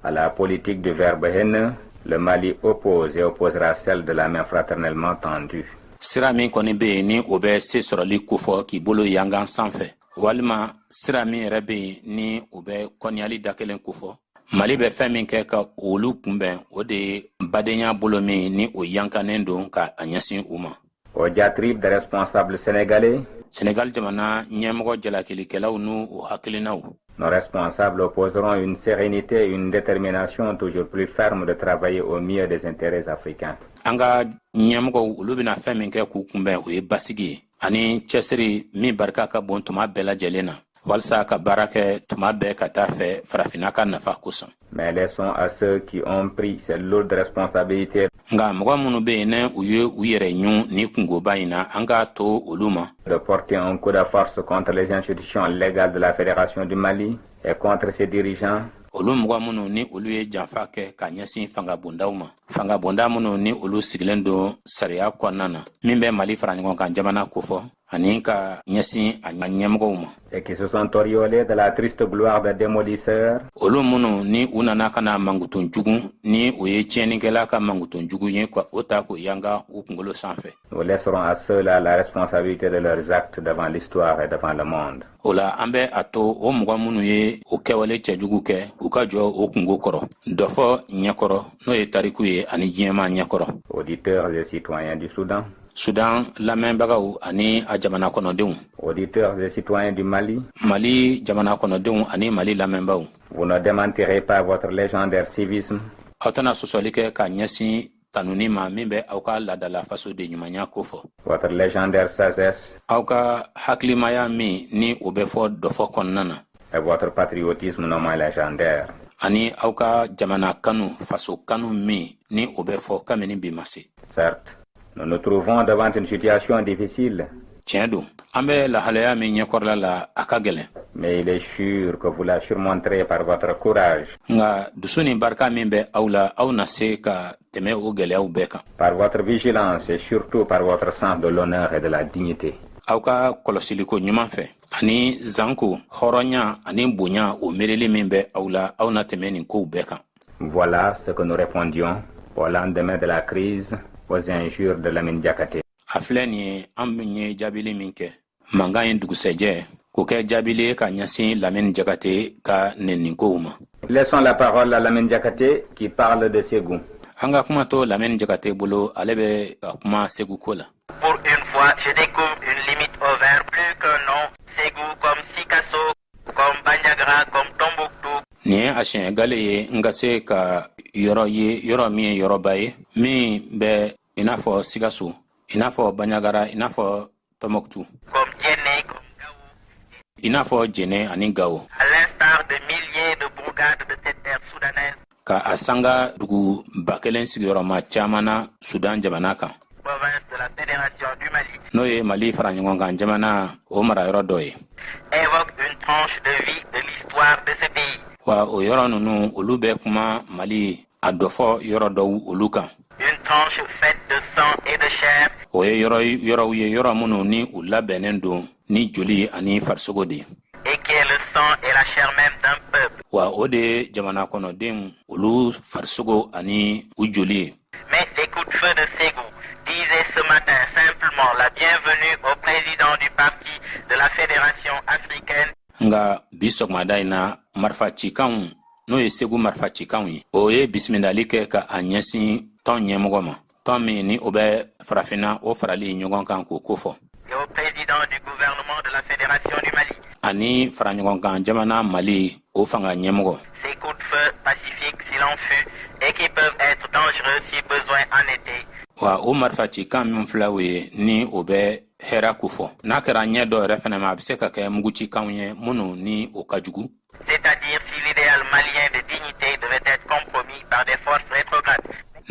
à la politique du verbe haineux, le Mali oppose et opposera celle de la main fraternellement tendue. Sira min koni be ni ube se soroli kufo ki bolo yangan sanfɛ walima sira min yɛrɛ be ni ube koniali dakelen kufo. Mali bɛ fɛn min kɛ ka olu kunbɛn o de ye badenya bolo min ni o yankanen don ka a ɲɛsin u ma. Au diatribe des responsables sénégalais, Sénégal jamana ɲɛmɔgɔ jalakilikɛlaw n'u o hakilinaw. Nos responsables opposeront une sérénité et une détermination toujours plus ferme de travailler au mieux des intérêts africains. An ka ɲɛmɔgɔw olu bɛna fɛn min kɛ k'u kunbɛn o ye basigi ye ani cɛsiri min barika ka bon tuma bɛɛ lajɛlen na walasa ka baara kɛ tuma bɛɛ ka taa fɛ farafinna ka nafa kosɔn. Mais laissons à ceux qui ont pris cette lourde responsabilité Nga mɔgɔ minnu bɛ yen ni u ye u yɛrɛ ɲun ni kungoba in na an k'a to olu ma. de porter un coup de force contre les institutions légales de la Fédération du Mali et contre ses dirigeants. Olu mɔgɔ minnu ni olu ye janfa kɛ ka ɲɛsin fanga bondaw ma. Fanga bonda minnu ni olu sigilen don sariya kɔnɔna na min bɛ Mali fara ɲɔgɔn kan jamana kofɔ ani ka ɲɛsin a ɲɛmɔgɔw ma. Et qui se sont auréolés de la triste gloire des démolisseurs. Olu minnu ni u nana ka na mangutun jugu ni o ye tiɲɛnikɛla ka mangutun jugu ye ka o ta k'o yanga u kunkolo sanfɛ. Nous laisserons à ceux-là la responsabilité de leurs actes devant l'histoire et devant le monde. O la an bɛ a to o mɔgɔ minnu ye o kɛwale cɛjugu kɛ u ka jɔ o kungo kɔrɔ dɔ fɔ ɲɛkɔrɔ n'o ye tariku ye ani diɲɛma ɲɛkɔrɔ. Auditeurs et citoyens du Soudan. Sudan lamɛnbagaw ani a jamana kɔnɔdenw. Auditeurs et citoyens du Mali. Mali jamana kɔnɔdenw ani Mali lamɛnbaw. Vous ne démentirez pas votre légendaire civisme. Aw tɛna sɔsɔli kɛ ka ɲɛsin tanuni ma min bɛ aw ka ladala faso de ɲumanya ko fɔ. Votre légendaire sagesse. Aw ka hakilimaya min ni o bɛ fɔ dɔfɔ kɔnɔna na. Et votre patriotisme non moins légendaire. Ani aw ka jamana kanu faso kanu min ni o bɛ fɔ kabini bi ma se. Certes, nous nous trouvons devant une situation difficile. Tiɲɛ don an bɛ lahalaya min ɲɛkɔrɔla la a ka gɛlɛn. Mais il est sûr que vous la surmonterez par votre courage. Nga dusu ni barika min bɛ aw la aw na se ka tɛmɛ o gɛlɛyaw bɛɛ kan. Par votre vigilance et surtout par votre sens de l'honneur et de la dignité. Aw ka kɔlɔsiliko ɲuman fɛ ani zanko hɔrɔnya ani bonya o miirili min bɛ aw la aw na tɛmɛ nin kow bɛɛ kan. Voilà ce que nous répondions au lendemain de la crise aux injures de Lamine Diakhaté. A filɛ nin ye an ye jaabili min kɛ mankan ye dugusɛjɛ k'o kɛ jaabili ye ka ɲɛsin Lamine Diakhaté ka nɛnninkow ma. Laissons la parole à Lamine Diakhaté qui parle de Ségou. An ka kuma to Lamine Diakhaté bolo ale bɛ ka kuma Ségou ko la. Pour une fois, je découvre une limite au vert plus qu'un nom. Ségou comme Sikasso, comme Bandiagara, comme Tombouctou. Nin ye a siɲɛ gale ye n ka se ka yɔrɔ ye yɔrɔ min ye yɔrɔba ye min bɛ i n'a fɔ Sikasso, i n'a fɔ Bandiagara, i n'a fɔ Tombouctou. Comme Djenné, comme Gao. I n'a fɔ Djenné ani Gao. À l'instar de milliers de bourgades de cette terre soudanaise. Ka a sanga dugu ba kelen sigiyɔrɔma caman na Sudan jamana kan. Province de la Fédération du Mali. N'o ye Mali fara ɲɔgɔn kan jamana o marayɔrɔ dɔ ye. Évoque une tranche de vie de l'histoire de ce pays. Wa o yɔrɔ ninnu olu bɛ kuma Mali a dɔ fɔ yɔrɔ dɔw olu kan. Une tranche faite de sang et de chair. O ye yɔrɔw ye yɔrɔ minnu ni u labɛnnen don ni joli ani farisogo de. Et qui est le sang et la chair même d'un peuple. Wa o de jamana kɔnɔdenw olu farisogo ani u joli ye. Mais les coups de feu de Ségou disaient ce matin simplement la bienvenue au président du parti de la Fédération africaine. Nga bi sɔgɔmada in na marifacikanw n'o ye Ségou marifacikanw ye o ye bisimilali kɛ ka a ɲɛsin tɔn ɲɛmɔgɔ ma tɔn min ni o bɛ farafinna o farali ɲɔgɔn kan k'o kofɔ. Et au président du gouvernement de la Fédération du Mali. Ani fara ɲɔgɔn kan jamana Mali o fanga ɲɛmɔgɔ. Ces coups de feu pacifiques silencieux et qui peuvent être dangereux si besoin en était. Wa o marifacikan min filɛ o ye ni o bɛ hɛrɛ ko fɔ n'a kɛra ɲɛ dɔ yɛrɛ fɛnɛ ma a bɛ se ka kɛ mugucikanw ye minnu ni o ka jugu. C'est-à-dire si l'idéal malien de dignité devait être compromis par des forces rétrogrades.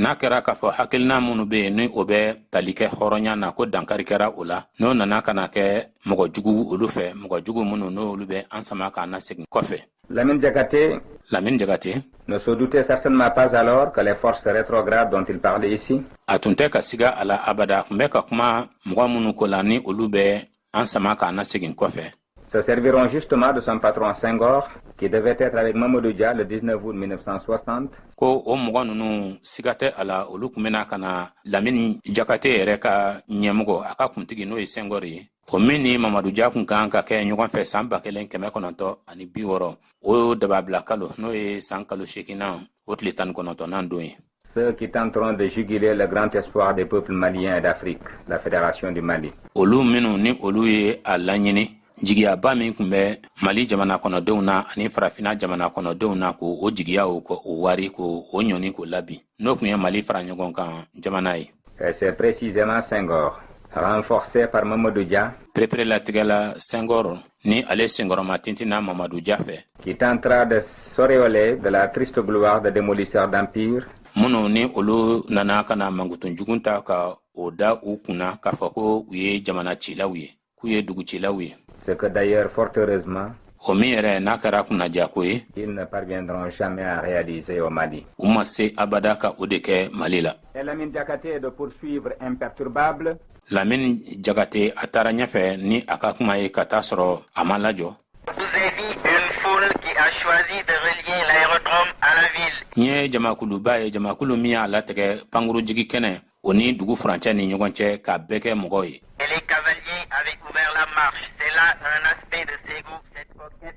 n'a kɛra k'a fɔ hakilina minnu be yen ni o bɛ tali kɛ hɔrɔnya na ko dankari kɛra o la n'o nana ka na kɛ mɔgɔ jugu olu fɛ mɔgɔ jugu minnu n'olu bɛ an sama k'an nasegin kɔfɛ. Lamine Diakhaté ne se doutait certainement pas alors que les forces rétrogrades dont il parlait ici a tun tɛ ka siga a la abada tun bɛ ka kuma mɔgɔ minnu ko la ni olu bɛ an sama k'an nasegin kɔfɛ. Se serviront justement de son patron Senghor, qui devait être avec Mamadou Dia le 19 août 1960. Ko o mɔgɔ ninnu siga tɛ a la olu tun bɛna ka na Lamine Diakhaté yɛrɛ ka ɲɛmɔgɔ a ka kuntigi n'o ye Senghor ye. O min ni Mamadou Dia kun kan ka kɛ ɲɔgɔn fɛ san 1960 o dababila kalo n'o ye san kalo 8nan o tile 19nan don ye. Ceux qui tenteront de juguler le grand espoir des peuples maliens et d'Afrique, la Fédération du Mali. Olu minnu ni olu ye a laɲini jigiyaba min kun bɛ Mali jamana kɔnɔdenw na ani farafina jamana kɔnɔdenw na ko o jigiya o wari ko o ɲɔni ko labi n'o kun ye Mali fara ɲɔgɔn kan jamana ye. Et c'est précisément Senghor, renforcé par Mamadou Dia, préprélatigɛla Senghor ni ale senkɔrɔma tintina Mamadou Dia fɛ, qui tentera de s'auréoler de la triste gloire de démolisseur d'empire, minnu ni olu nana ka na mangutun jugun ta ka o da u kunna k'a fɔ ko u ye jamana cilaw ye k'u ye dugu cilaw ye. Ce que d'ailleurs, fort heureusement, o min yɛrɛ n'a kɛra kunnaja ko ye ils ne parviendront jamais à réaliser au Mali. U ma se abada ka o de kɛ Mali la. Et Lamine Diakhaté est de poursuivre imperturbable. Lamine Diakhaté a taara ɲɛfɛ ni a ka kuma ye ka taa sɔrɔ a ma lajɔ. Vous avez vu une foule qui a choisi de relier l'aérodrome à la ville. N ye jamakuluba ye jamakulu min y'a latigɛ pankurujigi kɛnɛ o ni dugu furancɛ ni ɲɔgɔn cɛ k'a bɛɛ kɛ mɔgɔw ye. Et les cavaliers avaient ouvert la marche. C'est là un aspect de Ségou, cette coquette.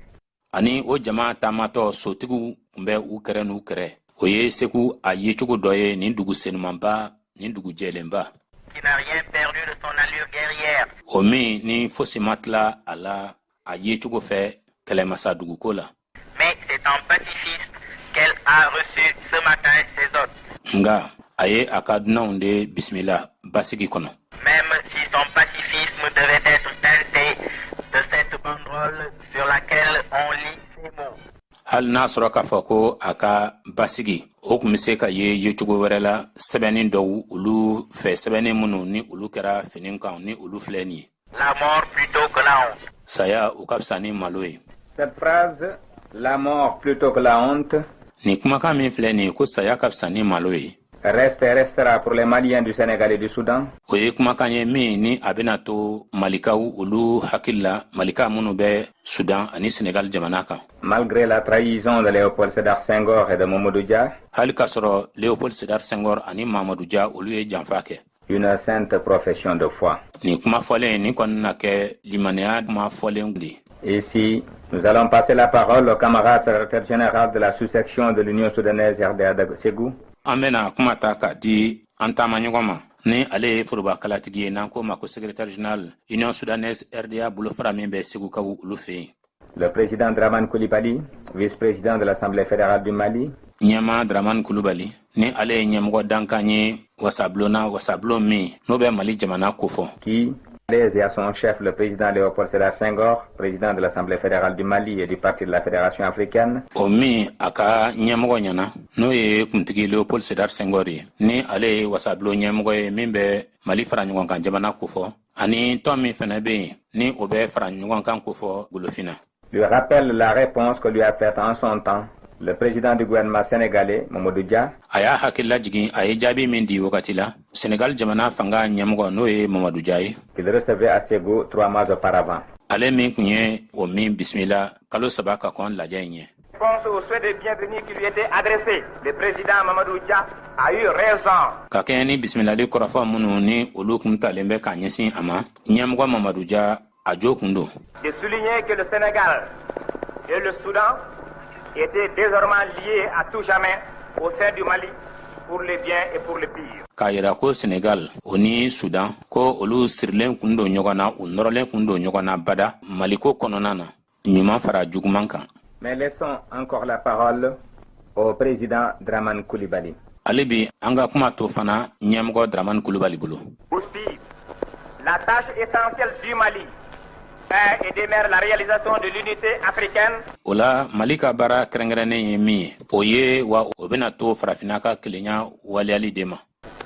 Ani o jama taamatɔ sotigiw tun bɛ u kɛrɛ n'u kɛrɛ o ye Segu a yecogo dɔ ye nin dugu senumanba nin dugu jɛlenba. Qui n'a rien perdu de son allure guerrière. O min ni fosi ma tila a la a yecogo fɛ kɛlɛmasa duguko la. Mais c'est en pacifiste qu'elle a reçu ce matin ses hôtes. Nga a ye a ka dunanw de bisimila basigi kɔnɔ. Même si son pacifisme devait être teinté de cette banderole sur laquelle on lit ces mots. Hali n'a sɔrɔ k'a fɔ ko a ka basigi o tun bɛ se ka ye yecogo wɛrɛ la sɛbɛnni dɔw olu fɛ sɛbɛnni minnu ni olu kɛra fini kan ni olu filɛ nin ye. La mort plutôt que la honte. Saya o ka fisa ni malo ye. Cette phrase, la mort plutôt que la honte, Ni kumakan min filɛ nin ye ko saya ka fisa ni malo ye. reste et restera pour les Maliens du Sénégal et du Soudan. O ye kumakan ye min ni a bɛna to malikaw olu hakili la malika minnu bɛ Sudan ani Senegal jamana kan. Malgré la trahison de Léopold Sédar Senghor et de Mamadou Dia, Hali k'a sɔrɔ Léopold Sédar Senghor ani Mamadou Dia olu ye janfa kɛ. une sainte profession de foi. Ni kuma fɔlen ni kɔni na kɛ limaniya kuma fɔlen de. Ici, nous allons passer la parole au camarade secrétaire général de la sous-section de l'Union soudanaise RDA de Ségou. An bɛna kuma ta k'a di an taamaɲɔgɔn ma ni ale ye foroba-kalatigi ye n'an ko ma ko secrétaire général Union soudanaise RDA bolofara min bɛ Segukaw olu fɛ yen. Le président Dramane Coulibaly, vice-président de l'Assemblée fédérale du Mali. Ɲɛma Dramane Coulibaly ni ale ye ɲɛmɔgɔ dankan ye wasabulon min n'o bɛ Mali jamana kofɔ. Qui et à son chef, le président Léopold Sédar Senghor, président de l'Assemblée fédérale du Mali et du Parti de la Fédération africaine. O min a ka ɲɛmɔgɔ ɲɛna n'o ye kuntigi Léopold Sédar Senghor ye ni ale ye wasabulon ɲɛmɔgɔ ye min bɛ Mali fara ɲɔgɔn kan jamana kofɔ ani tɔn min fɛnɛ bɛ yen ni o bɛ fara ɲɔgɔn kan kofɔ Golofina. Lui rappelle la réponse que lui a faite en son temps le président du gouvernement sénégalais, Mamadou Dia. A y'a hakili lajigin a ye jaabi min di wagati la Sénégal jamana fanga ɲɛmɔgɔ n'o ye Mamadou Dia ye. Qu'il recevait à Ségou 3 mois auparavant. Ale min kun ye o min bisimila kalo 3 ka kɔn lajɛ in ye. Réponse au souhait de bienvenue qui lui était adressé. Le président Mamadou Dia a eu raison. Ka kɛɲɛ ni bisimilali kɔrɔfɔ minnu ni olu kun talen bɛ k'a ɲɛsin a ma ɲɛmɔgɔ Mamadou Dia a jo kun don. De souligner que le Sénégal et le Soudan étaient désormais liés à tout jamais au sein du Mali pour le bien et pour le pire. K'a yira ko Sénégal o ni Sudan ko olu sirilen kun don ɲɔgɔn na u nɔrɔlen kun don ɲɔgɔn na bada Maliko kɔnɔna na ɲuman fara juguman kan. Mais laissons encore la parole au président Dramane Coulibaly. Ale bi an ka kuma to fana ɲɛmɔgɔ Dramane Coulibaly bolo. Aussi, la tâche essentielle du Mali et démarre la réalisation de l'unité africaine. O la Mali ka baara kɛrɛnkɛrɛnnen ye min ye o ye wa o bɛna to farafina ka kelenya waleyali de ma.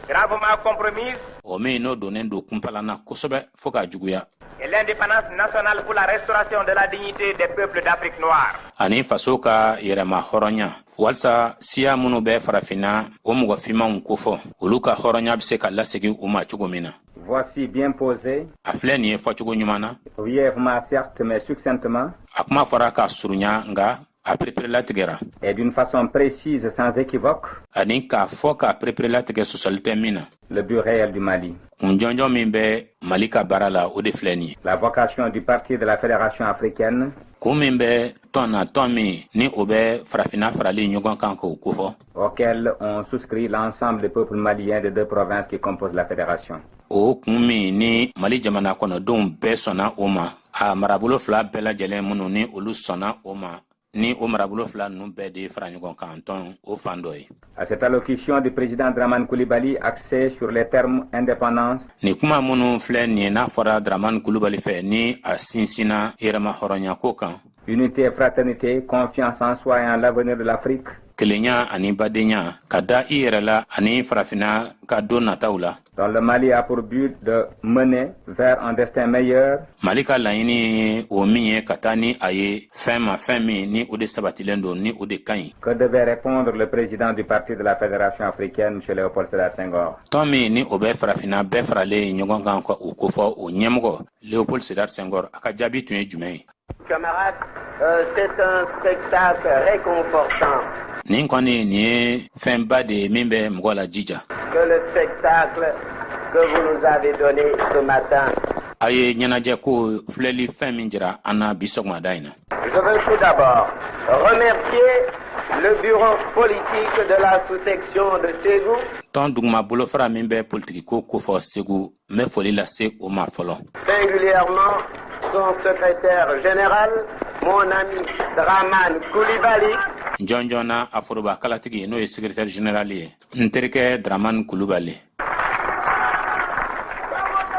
Gravement compromise. O min n'o donnen don kunpalanna kosɛbɛ fo k'a juguya. Et l'indépendance nationale pour la restauration de la dignité des peuples d'Afrique noire. Ani faso ka yɛrɛma hɔrɔnya walsa siya minnu bɛ farafina o mɔgɔ fimanw kofɔ olu ka hɔrɔnya bɛ se ka lasegin u ma cogo min na. Voici bien posé. A filɛ nin ye fɔcogo ɲuman na. Brièvement certes mais succinctement. A kuma fɔra ka surunya nga a perepere-latigɛra. Et d'une façon précise sans équivoque. Ani k'a fɔ ka perepere-latigɛ sɔsɔli tɛ min na. Le but réel du Mali. Kun jɔnjɔn min bɛ Mali ka baara la o de filɛ nin ye. La vocation du parti de la Fédération africaine. Kun min bɛ tɔn na tɔn min ni o bɛ farafina farali ɲɔgɔn kan k'o kofɔ. Auquel ont souscrit l'ensemble des peuples maliens des deux provinces qui composent la fédération. O kun min ni Mali jamana kɔnɔdenw bɛɛ sɔnna o ma a marabolo fila bɛɛ lajɛlen minnu ni olu sɔnna o ma ni o marabolo fila ninnu bɛɛ de fara ɲɔgɔn kan tɔn o fan dɔ ye. À cette allocution du président Dramane Coulibaly axée sur les termes indépendance. Ni kuma minnu filɛ nin ye n'a fɔra Dramane Coulibaly fɛ ni a sinsinna yɛrɛma hɔrɔnyako kan. Unité, fraternité, confiance en soi et en l'avenir de l'Afrique. Kelenya ani badenya ka da I yɛrɛ la ani farafina ka don nataw la. Dans le Mali a pour but de mener vers un destin meilleur. Mali ka laɲini o min ye ka taa ni a ye fɛn ma fɛn min ni o de sabatilen don ni o de ka ɲi. Que devait répondre le président du parti de la Fédération africaine, M. Léopold Sédar Senghor. Tɔn min ni o bɛ farafina bɛɛ faralen ɲɔgɔn kan ka o kofɔ o ɲɛmɔgɔ Léopold Sédar Senghor a ka jaabi tun ye jumɛn ye. Camarades, c'est un spectacle réconfortant. Nin kɔni nin ye fɛnba de ye min bɛ mɔgɔ la jija. Que le spectacle que vous nous avez donné ce matin. A ye ɲɛnajɛ ko filɛli fɛn min jira an na bi sɔgɔmada in na. Je veux tout d'abord remercier le bureau politique de la sous-section de Ségou. Tɔn duguma bolofara min bɛ politikiko kofɔ Segu n bɛ foli lase o ma fɔlɔ. Singulièrement son secrétaire général, mon ami Dramane Coulibaly. Jɔnjɔn a foroba kalatigi n'o ye secrétaire général ye n terikɛ Dramane Coulibaly.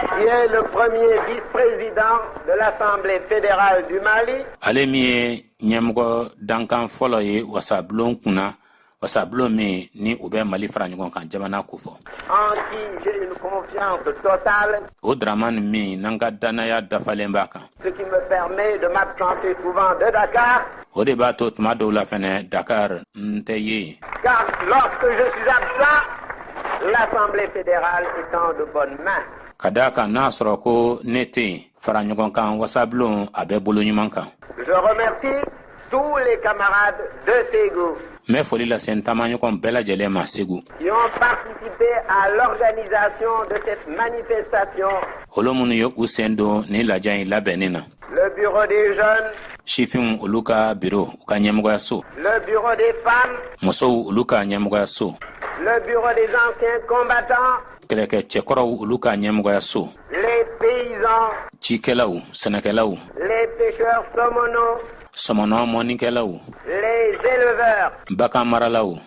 Qui est le premier vice-président de l'Assemblée fédérale du Mali. Ale min ye ɲɛmɔgɔ dankan fɔlɔ ye wasabulon kunna wasabulon min ni o bɛ Mali fara ɲɔgɔn kan jamana kofɔ. En qui j'ai une confiance totale. O Dramane min n'an ka danaya dafalen b'a kan. Ce qui me permet de m'absenter souvent de Dakar. O de b'a to tuma dɔw la fɛnɛ Dakar n tɛ ye. Car lorsque je suis absent, l'Assemblée fédérale est en de bonnes mains. Ka d'a kan n'a sɔrɔ ko ne tɛ yen fara ɲɔgɔn kan wasabulon a bɛ bolo ɲuman kan. Je remercie tous les camarades de Ségou. N bɛ foli lase n taamaɲɔgɔn bɛɛ lajɛlen ma Segu. Qui ont participé à l'organisation de cette manifestation. Olu minnu ye u sen don ni lajɛ in labɛnni na. Le bureau des jeunes. Sifinw olu ka biro u ka ɲɛmɔgɔyaso. Le bureau des femmes. Musow olu ka ɲɛmɔgɔyaso. Le bureau des anciens combattants. Kɛlɛkɛ cɛkɔrɔw olu ka ɲɛmɔgɔyaso. Les paysans. Cikɛlaw, sɛnɛkɛlaw. Les pêcheurs somonaux. Sɔmɔnɔ mɔnikɛlaw. Les éleveurs. Bagan maralaw.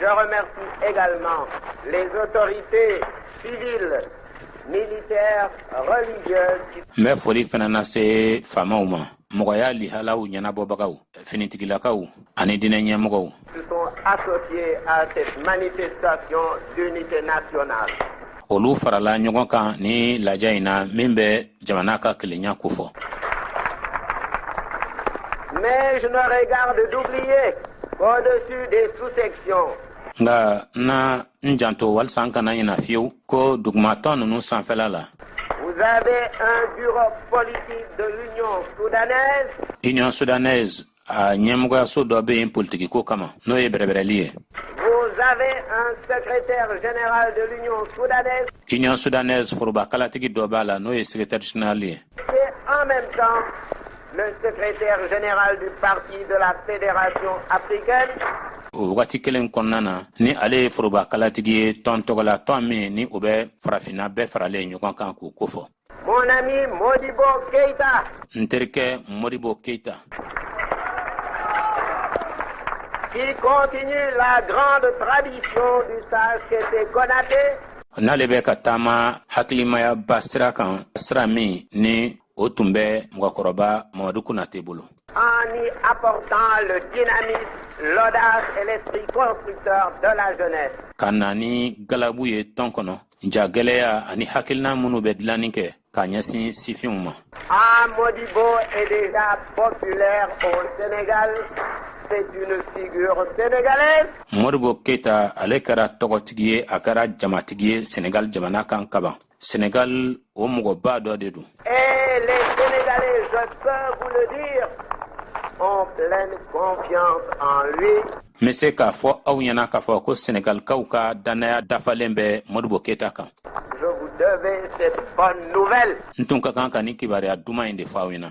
Je remercie également les autorités civiles, militaires, religieuses. N bɛ foli fana lase faamaw ma mɔgɔya lihalaw ɲɛnabɔbagaw finitigilakaw ani diinɛ ɲɛmɔgɔw. Qui sont associés à cette manifestation d'unité nationale. Olu farala ɲɔgɔn kan ni lajɛ in na min bɛ jamana ka kelenya kofɔ. Mais je n'aurais garde d'oublier au-dessus des sous-sections. Nga na n janto walisa an kana ɲina fiyewu ko dugumatɔn ninnu sanfɛla la. Vous avez un bureau politique de l'Union soudanaise. Union soudanaise a ɲɛmɔgɔyaso dɔ bɛ yen politikiko kama n'o ye bɛrɛbɛrɛli ye. Vous avez un secrétaire général de l'Union soudanaise. Union soudanaise foroba kalatigi dɔ b'a la n'o ye secrétaire général ye. Et en même temps le secrétaire général du parti de la Fédération africaine. O wagati kelen kɔnɔna na ni ale ye foroba kalatigi ye tɔn tɔgɔla tɔn min ni o bɛ farafina bɛɛ faralen ɲɔgɔn kan k'o kofɔ. Mon ami Modibo Keïta. N terikɛ Modibo Keïta. Qui continue la grande tradition du sage Kété Konaté. N'ale bɛ ka taama hakilimaya ba sira kan sira min ni o tun bɛ mɔgɔkɔrɔba Mamadu Konate bolo. En y apportant le dynamisme, l'audace et l'esprit constructeur de la jeunesse. Ka na ni galabu ye tɔn kɔnɔ jagɛlɛya ani hakilina minnu bɛ dilanni kɛ ka ɲɛsin sifinw ma. Modibo est déjà populaire au Sénégal. C'est une figure sénégalaise. Modibo Keita ale kɛra tɔgɔtigi ye a kɛra jamatigi ye Sénégal jamana kan kaban. Sénégal o mɔgɔba dɔ de don. Et les Sénégalais, je peux vous le dire, ont pleine confiance en lui. N bɛ se k'a fɔ aw ɲɛna k'a fɔ ko Sénégalikaw ka danaya dafalen bɛ Modibo Keita kan. Je vous devais cette bonne nouvelle. N tun ka kan ka ni kibaruya duman in de fɔ aw ɲɛna.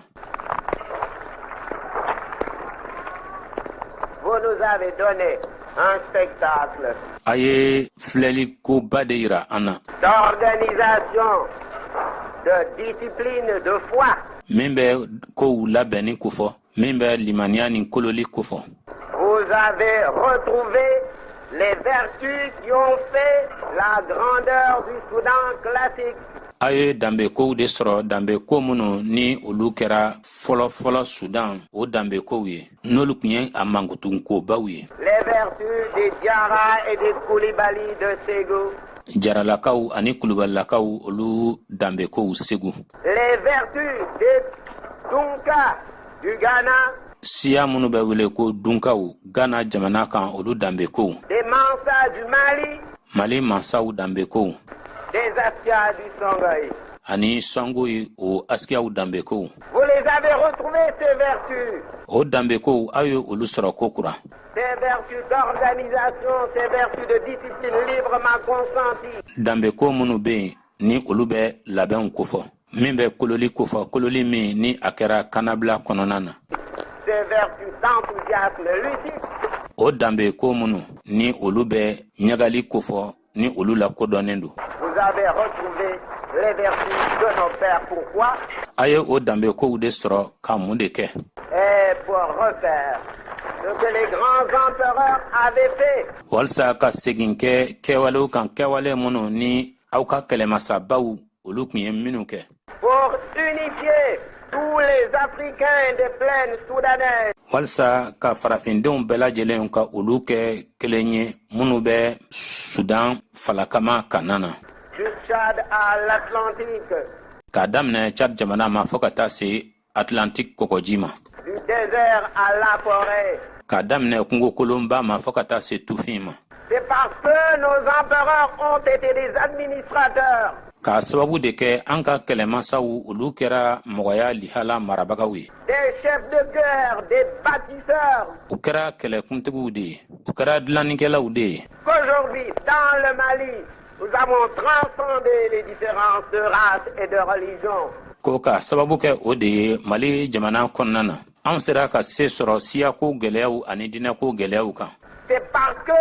Vous nous avez donné un spectacle A ye filɛli koba de yira an na. d'organisation, de discipline, de foi. Min bɛ kow labɛnni kofɔ, min bɛ limaniya ni kololi kofɔ. Vous avez retrouvé les vertus qui ont fait la grandeur du Soudan classique. A ye danbe kow de sɔrɔ danbe ko minnu ni olu kɛra fɔlɔ-fɔlɔ Sudan o danbe kow ye n'olu tun ye a mankutunkobaw ye. Les vertus des Diarra et des Koulibaly de Ségou. Jaralakaw ani Kulubalilakaw olu danbe kow Segu. Les vertus des Dunka du Ghana. Siya minnu bɛ wele ko Dunkaw Ghana jamana kan olu danbe kow. Des Mansa du Mali. Mali mansaw danbe kow. Des Askia du Songhai. Ani Songhai o Askiyaw danbe kow. Vous les avez retrouvés, ces vertus. O danbe kow a ye olu sɔrɔ ko kura. Ces vertus d'organisation, ces vertus de discipline librement consentie. Danbe ko minnu bɛ yen ni olu bɛ labɛnw kofɔ. Min bɛ kololi kofɔ, kololi min ni a kɛra kanabila kɔnɔna na. Ces vertus d'enthousiasme lucide. O danbe ko minnu ni olu bɛ ɲagali kofɔ ni olu la kodɔnnen don. Vous avez retrouvé les vertus de nos pères. Pourquoi? A ye o danbe kow de sɔrɔ ka mun de kɛ. Et pour refaire ce que les grands empereurs avaient fait. Walasa ka segin kɛ kɛwalew kan kɛwale minnu ni aw ka kɛlɛmasabaw olu tun ye minnu kɛ. Pour unifier tous les Africains des plaines soudanaises. Walasa ka farafindenw bɛɛ lajɛlen ka olu kɛ kelen ye minnu bɛ Sudan falakama kanna na. Du Tchad à l'Atlantique. K'a daminɛ Tchad jamana ma fɔ ka taa se Atlantique kɔgɔji ma. Du désert à la forêt. K'a daminɛ kungo kolonba ma fɔ ka taa se tufin ma. C'est parce que nos empereurs ont été des administrateurs. K'a sababu de kɛ an ka kɛlɛmasaw olu kɛra mɔgɔya lihala marabagaw ye. Des chefs de guerre, des bâtisseurs. U kɛra kɛlɛkuntigiw de ye, u kɛra dilannikɛlaw de ye. Qu'aujourd'hui, dans le Mali, nous avons transcendé les différences de race et de religion. Ko ka sababu kɛ o de ye Mali jamana kɔnɔna na. An sera ka se sɔrɔ siyako gɛlɛyaw ani dinɛko gɛlɛyaw kan. C'est parce que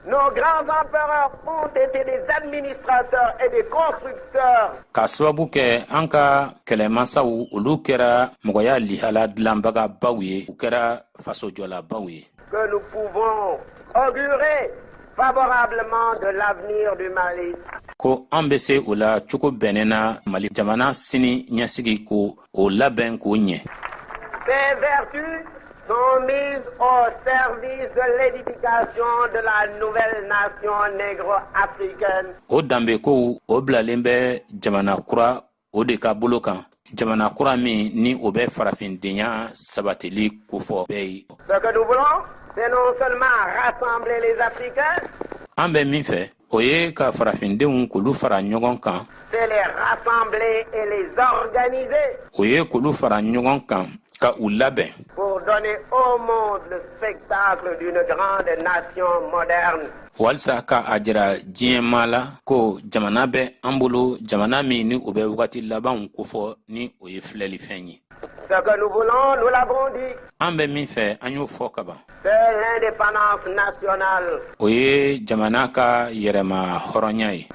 nos grands empereurs ont été des administrateurs et des constructeurs. Ka sababu kɛ an ka kɛlɛmasaw olu kɛra mɔgɔya lihala dilanbagabaw ye, u kɛra fasojɔlabaw ye. Que nous pouvons augurer favorablement de l'avenir du Mali. Ko an bɛ se o la cogo bɛnnen na Mali jamana sini ɲɛsigi ko o labɛn k'o ɲɛ. Ces vertus sont mises au service de l'édification de la nouvelle nation négro-africaine. O danbe kow o bilalen bɛ jamana kura o de ka bolo kan. Jamana kura min ni o bɛ farafindenya sabatili kofɔ bɛɛ ye. Ce que nous voulons, c'est non seulement rassembler les Africains. An bɛ min fɛ o ye ka farafindenw k'olu fara ɲɔgɔn kan. C'est les rassembler et les organiser. O ye k'olu fara ɲɔgɔn kan ka u labɛn. Pour donner au monde le spectacle d'une grande nation moderne. Walasa ka a jira diɲɛma la ko jamana bɛ an bolo jamana min ni o bɛ wagati labanw kofɔ ni o ye filɛlifɛn ye. Ce que nous voulons, nous l'avons dit. An bɛ min fɛ an y'o fɔ kaban. C'est l'indépendance nationale. O ye jamana ka yɛrɛma hɔrɔnya ye.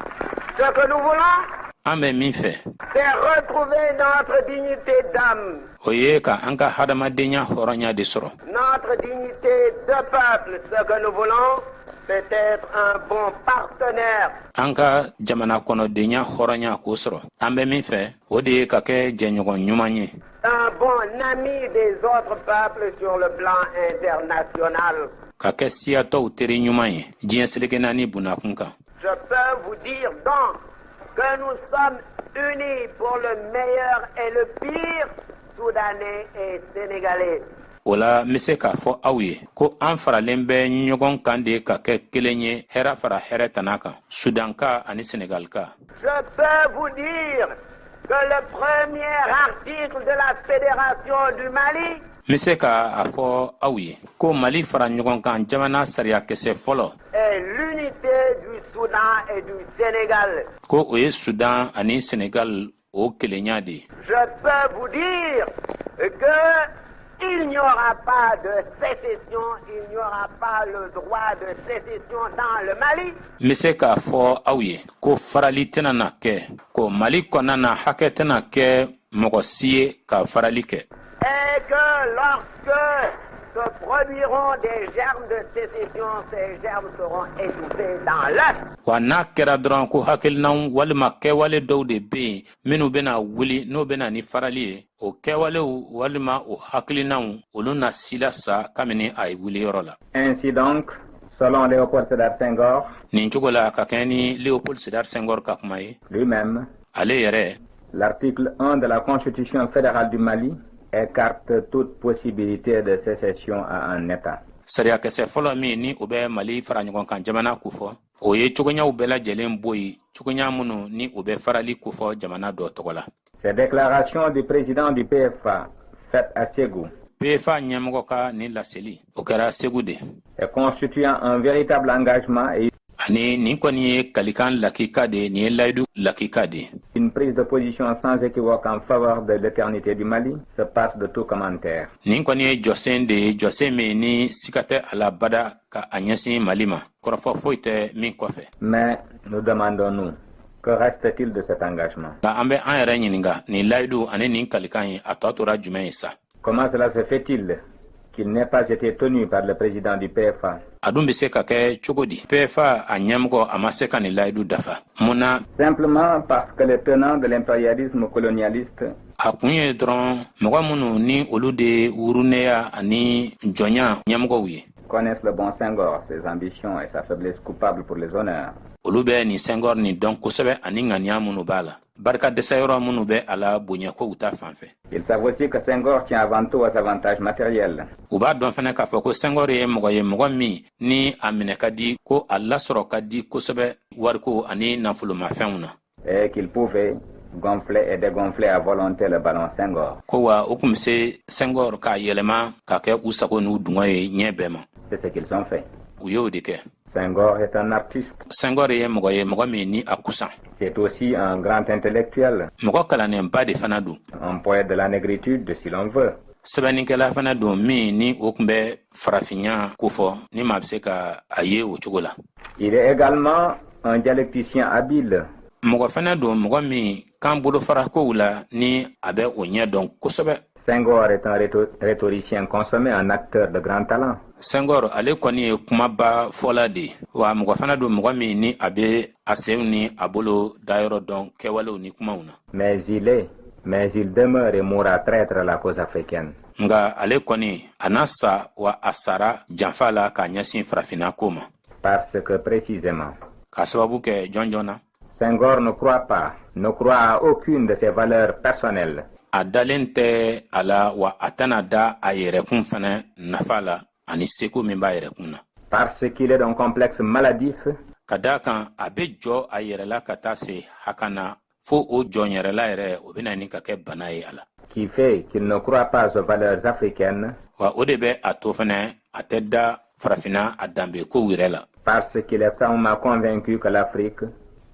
Ce que nous voulons, An bɛ min fɛ c'est retrouver notre dignité d'âme. o ye ka an ka hadamadenya hɔrɔnya de sɔrɔ. Notre dignité de peuple. Ce que nous voulons, peut être un bon partenaire. Anka jamana konodenya horonya ko soro. Ambe mi fe o de ka ke jenyogon nyumanye. Un bon ami des autres peuples sur le plan international. Ka ke siato teri nyumanye. Jienseleke nani bunakunka. Je peux vous dire donc que nous sommes unis pour le meilleur et le pire, Soudanais et Sénégalais. Ola mise ka fɔ aw ye ko an faralen bɛ ɲɔgɔn kan de ka kɛ kelen ye hɛrɛ fara hɛrɛ tana kan Sudanka ani Senegalka. Je peux vous dire que le premier article de la Fédération du Mali mise ka a fɔ aw ye ko Mali fara ɲɔgɔn kan jamana sariya kisɛ fɔlɔ est l'unité du Soudan et du Sénégal. Ko o ye Sudan ani Senegal o kelenya de. Je peux vous dire que il n'y aura pas de sécession, il n'y aura pas le droit de sécession dans le Mali. Mise k'a fɔ aw ye ko farali tɛna na kɛ ko Mali kɔnɔna na hakɛ tɛna kɛ mɔgɔ si ye ka farali kɛ. Et que lorsque se produiront des germes de sécession, ces germes seront étouffés dans l'œuf. Wa n'a kɛra dɔrɔn ko hakilinaw walima kɛwale dɔw de bɛ yen minnu bɛna wuli n'o bɛna ni farali ye o kɛwalew walima o hakilinaw olu na sila sa kabini a ye wuli yɔrɔ la. Ainsi donc, selon Léopold Sédar Senghor, nin cogo la ka kɛɲɛ ni Léopold Sédar Senghor ka kuma ye lui-même, ale yɛrɛ l'article 1 de la Constitution fédérale du Mali écarte toute possibilité de sécession à un État. Sariya kisɛ fɔlɔ min ni o bɛ Mali fara ɲɔgɔn kan jamana ko fɔ o ye cogoɲaw bɛɛ lajɛlen bɔ yen cogoɲa minnu ni o bɛ farali ko fɔ jamana dɔ tɔgɔ la. Ces déclarations du président du PFA faites à Ségou, PFA ɲɛmɔgɔ ka ni laseli o kɛra Segu de. Et constituant un véritable engagement et ani nin kɔni ye kalikan lakika de nin ye layidu lakika de. Une prise de position sans équivoque en faveur de l'éternité du Mali se passe de tout commentaire. Nin kɔni ye jɔsen de ye jɔsen min ni siga tɛ a la bada ka a ɲɛsin Mali ma kɔrɔfɔ foyi tɛ min kɔfɛ. Mais nous demandons-nous, que reste-t-il de cet engagement? Nka an bɛ an yɛrɛ ɲininka nin layidu ani nin kalikan ye a tɔ tora jumɛn ye sa? Comment cela se fait-il qu'il n'ait pas été tenu par le président du PFA? A dun bɛ se ka kɛ cogo di? PFA a ɲɛmɔgɔ a ma se ka nin layidu dafa. Mun na? Simplement parce que les tenants de l'impérialisme colonialiste a kun ye dɔrɔn mɔgɔ minnu ni olu de wuruneya ani jɔnya ɲɛmɔgɔw ye. Connaissent le bon Senghor, ses ambitions et sa faiblesse coupable pour les honneurs. Olu bɛ ni Senghor ni dɔn kosɛbɛ ani ŋaniya minnu b'a la. Barika dɛsɛyɔrɔ minnu bɛ a la bonyakow ta fanfɛ. Ils savent aussi que Senghor tient avant tout aux avantages matériels. U b'a dɔn fɛnɛ k'a fɔ ko Senghor ye mɔgɔ min ni a minɛ ka di ko a lasɔrɔ ka di kosɛbɛ wariko ani nafolomafɛnw na. Et qu'il pouvait gonfler et dégonfler à volonté le ballon Senghor. Ko wa u kun bɛ se Senghor k'a yɛlɛma ka kɛ u sago n'u dungɔ ye ɲɛ bɛɛ ma. C'est ce qu'ils ont fait. U y'o de kɛ. Senghor est un artiste. Senghor ye mɔgɔ min ni a kusan. C'est aussi un grand intellectuel. Mɔgɔ kalanenba de fana don. Un poète de la négritude, si l'on veut. Sɛbɛnnikɛla fana don min ni o kun bɛ farafinya ko fɔ ni maa bɛ se ka a ye o cogo la. Il est également un dialecticien habile. Mɔgɔ fana don mɔgɔ min kan bolofarakow la ni a bɛ o ɲɛ dɔn kosɛbɛ. Senghor est un rhétoricien consommé, un acteur de grand talent. Senghor ale kɔni ye kumaba fɔla de wa mɔgɔ fana don mɔgɔ min ni a bɛ a senw ni a bolo dayɔrɔ dɔn kɛwalew ni kumaw na. Mais il demeure et mourra traître à la cause africaine. Nga ale kɔni a na sa wa a sara janfa la k'a ɲɛsin farafina ko ma. Parce que précisément, k'a sababu kɛ jɔnjɔn na. Senghor ne croit à aucune de ses valeurs personnelles. A dalen tɛ a la wa a tɛna da a yɛrɛkun fana nafa la ani seko min b'a yɛrɛkun na. Parce qu'il est d'un complexe maladif. Ka d'a kan a bɛ jɔ a yɛrɛ la ka taa se hakana fo o jɔnyɛrɛla yɛrɛ o bɛna ni ka kɛ bana ye a la. Qui fait qu'il ne croit pas aux valeurs africaines. Wa o de bɛ a to fana a tɛ da farafina a danbe kow yɛrɛ la. Parce qu'il est fermement convaincu que l'Afrique,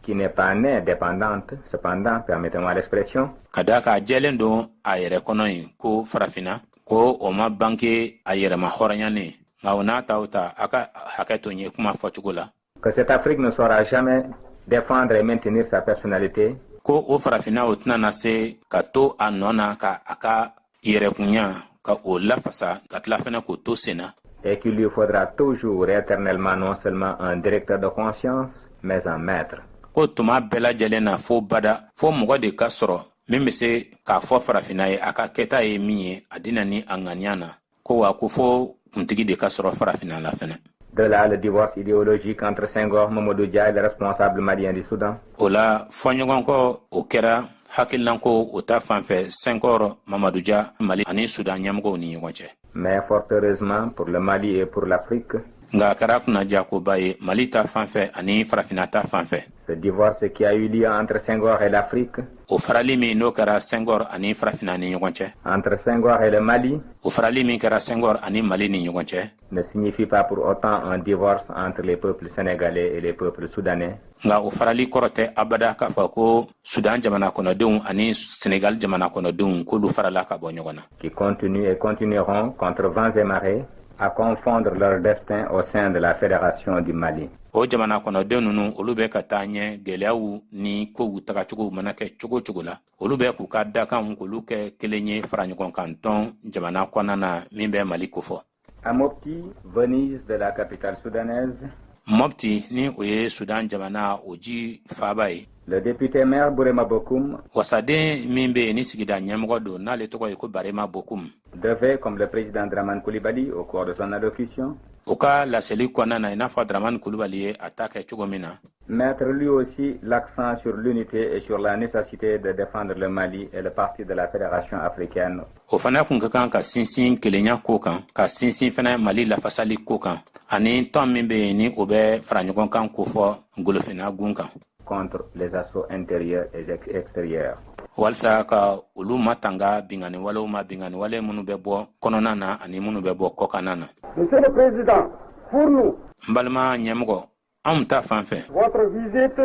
qui n'est pas née dépendante, cependant, permettez-moi l'expression. Ka d'a kan a jɛlen don a yɛrɛ kɔnɔ yen ko farafina ko o ma bange a yɛrɛma hɔrɔnyanen nka o n'a ta o ta a ka hakɛ to n ye kuma fɔcogo la. Que cette Afrique ne saura jamais défendre et maintenir sa personnalité. Ko o farafina o tɛna na se ka to a nɔ na ka a ka yɛrɛkunya ka o lafasa ka tila fana k'o to sen na. et qu'il lui faudra toujours éternellement non seulement un directeur de conscience, mais un maître. Ko tuma bɛɛ lajɛlen na fo bada fo mɔgɔ de ka sɔrɔ min bɛ se k'a fɔ farafina ye a ka kɛta ye min ye a dina ni a ŋaniya na ko wa ko fo kuntigi de ka sɔrɔ farafina la fɛnɛ. De là le divorce idéologique entre Senghor, Mamadou Dia et le responsable malien du Soudan. O la fɔɲɔgɔn kɔ o kɛra hakililanko o ta fanfɛ Senghor, Mamadou Dia, Mali ani Soudan ɲɛmɔgɔw ni ɲɔgɔn cɛ. Mais fort heureusement pour le Mali et pour l'Afrique, nga kɛra kunnaja koba ye Mali ta fanfɛ ani farafina ta fanfɛ. Ce divorce qui a eu lieu entre Senghor et l'Afrique, o farali min n'o kɛra Senghor ani farafina ni ɲɔgɔn cɛ. entre Senghor et le Mali, o farali min kɛra Senghor ani Mali ni ɲɔgɔn cɛ. ne signifie pas pour autant un divorce entre les peuples sénégalais et les peuples soudanais. Nga o farali kɔrɔ tɛ abada k'a fɔ ko Sudan jamana kɔnɔdenw ani Sénégal jamana kɔnɔdenw k'olu farala ka bɔ ɲɔgɔn na. Qui continuent et continueront contre vents et marées à confondre leur destin au sein de la Fédération du Mali. O jamana kɔnɔdenw ninnu olu bɛ ka taa ɲɛ gɛlɛyaw ni kow tagacogo mana kɛ cogo cogo la olu bɛ k'u ka dakanw k'olu kɛ kelen ye fara ɲɔgɔn kan tɔn jamana kɔnɔna na min bɛ Mali kofɔ. À Mopti, Venise de la capitale soudanaise, Mopti ni o ye Sudan jamana o ji faaba ye. le député maire Bourema Bokoum wasaden min bɛ yen ni sigida ɲɛmɔgɔ don n'ale tɔgɔ ye ko Barema Bokoum devait, comme le président Dramane Coulibaly au cours de son allocution, o ka laseli kɔnɔna na i n'a fɔ Dramane Coulibaly ye a ta kɛ cogo min na, mettre lui aussi l'accent sur l'unité et sur la nécessité de défendre le Mali et le parti de la Fédération africaine. o fana kun ka kan ka sinsin kelenya ko kan ka sinsin fana Mali lafasali ko kan ani tɔn min bɛ yen ni o bɛ fara ɲɔgɔn kan ko fɔ ngolofina gun kan contre les assauts intérieurs et extérieurs. walasa ka olu matanga bingani walew ma bingani wale minnu bɛ bɔ kɔnɔna na ani minnu bɛ bɔ kɔkanna na. Monsieur le Président, pour nous, n balima ɲɛmɔgɔ anw ta fan fɛ votre visite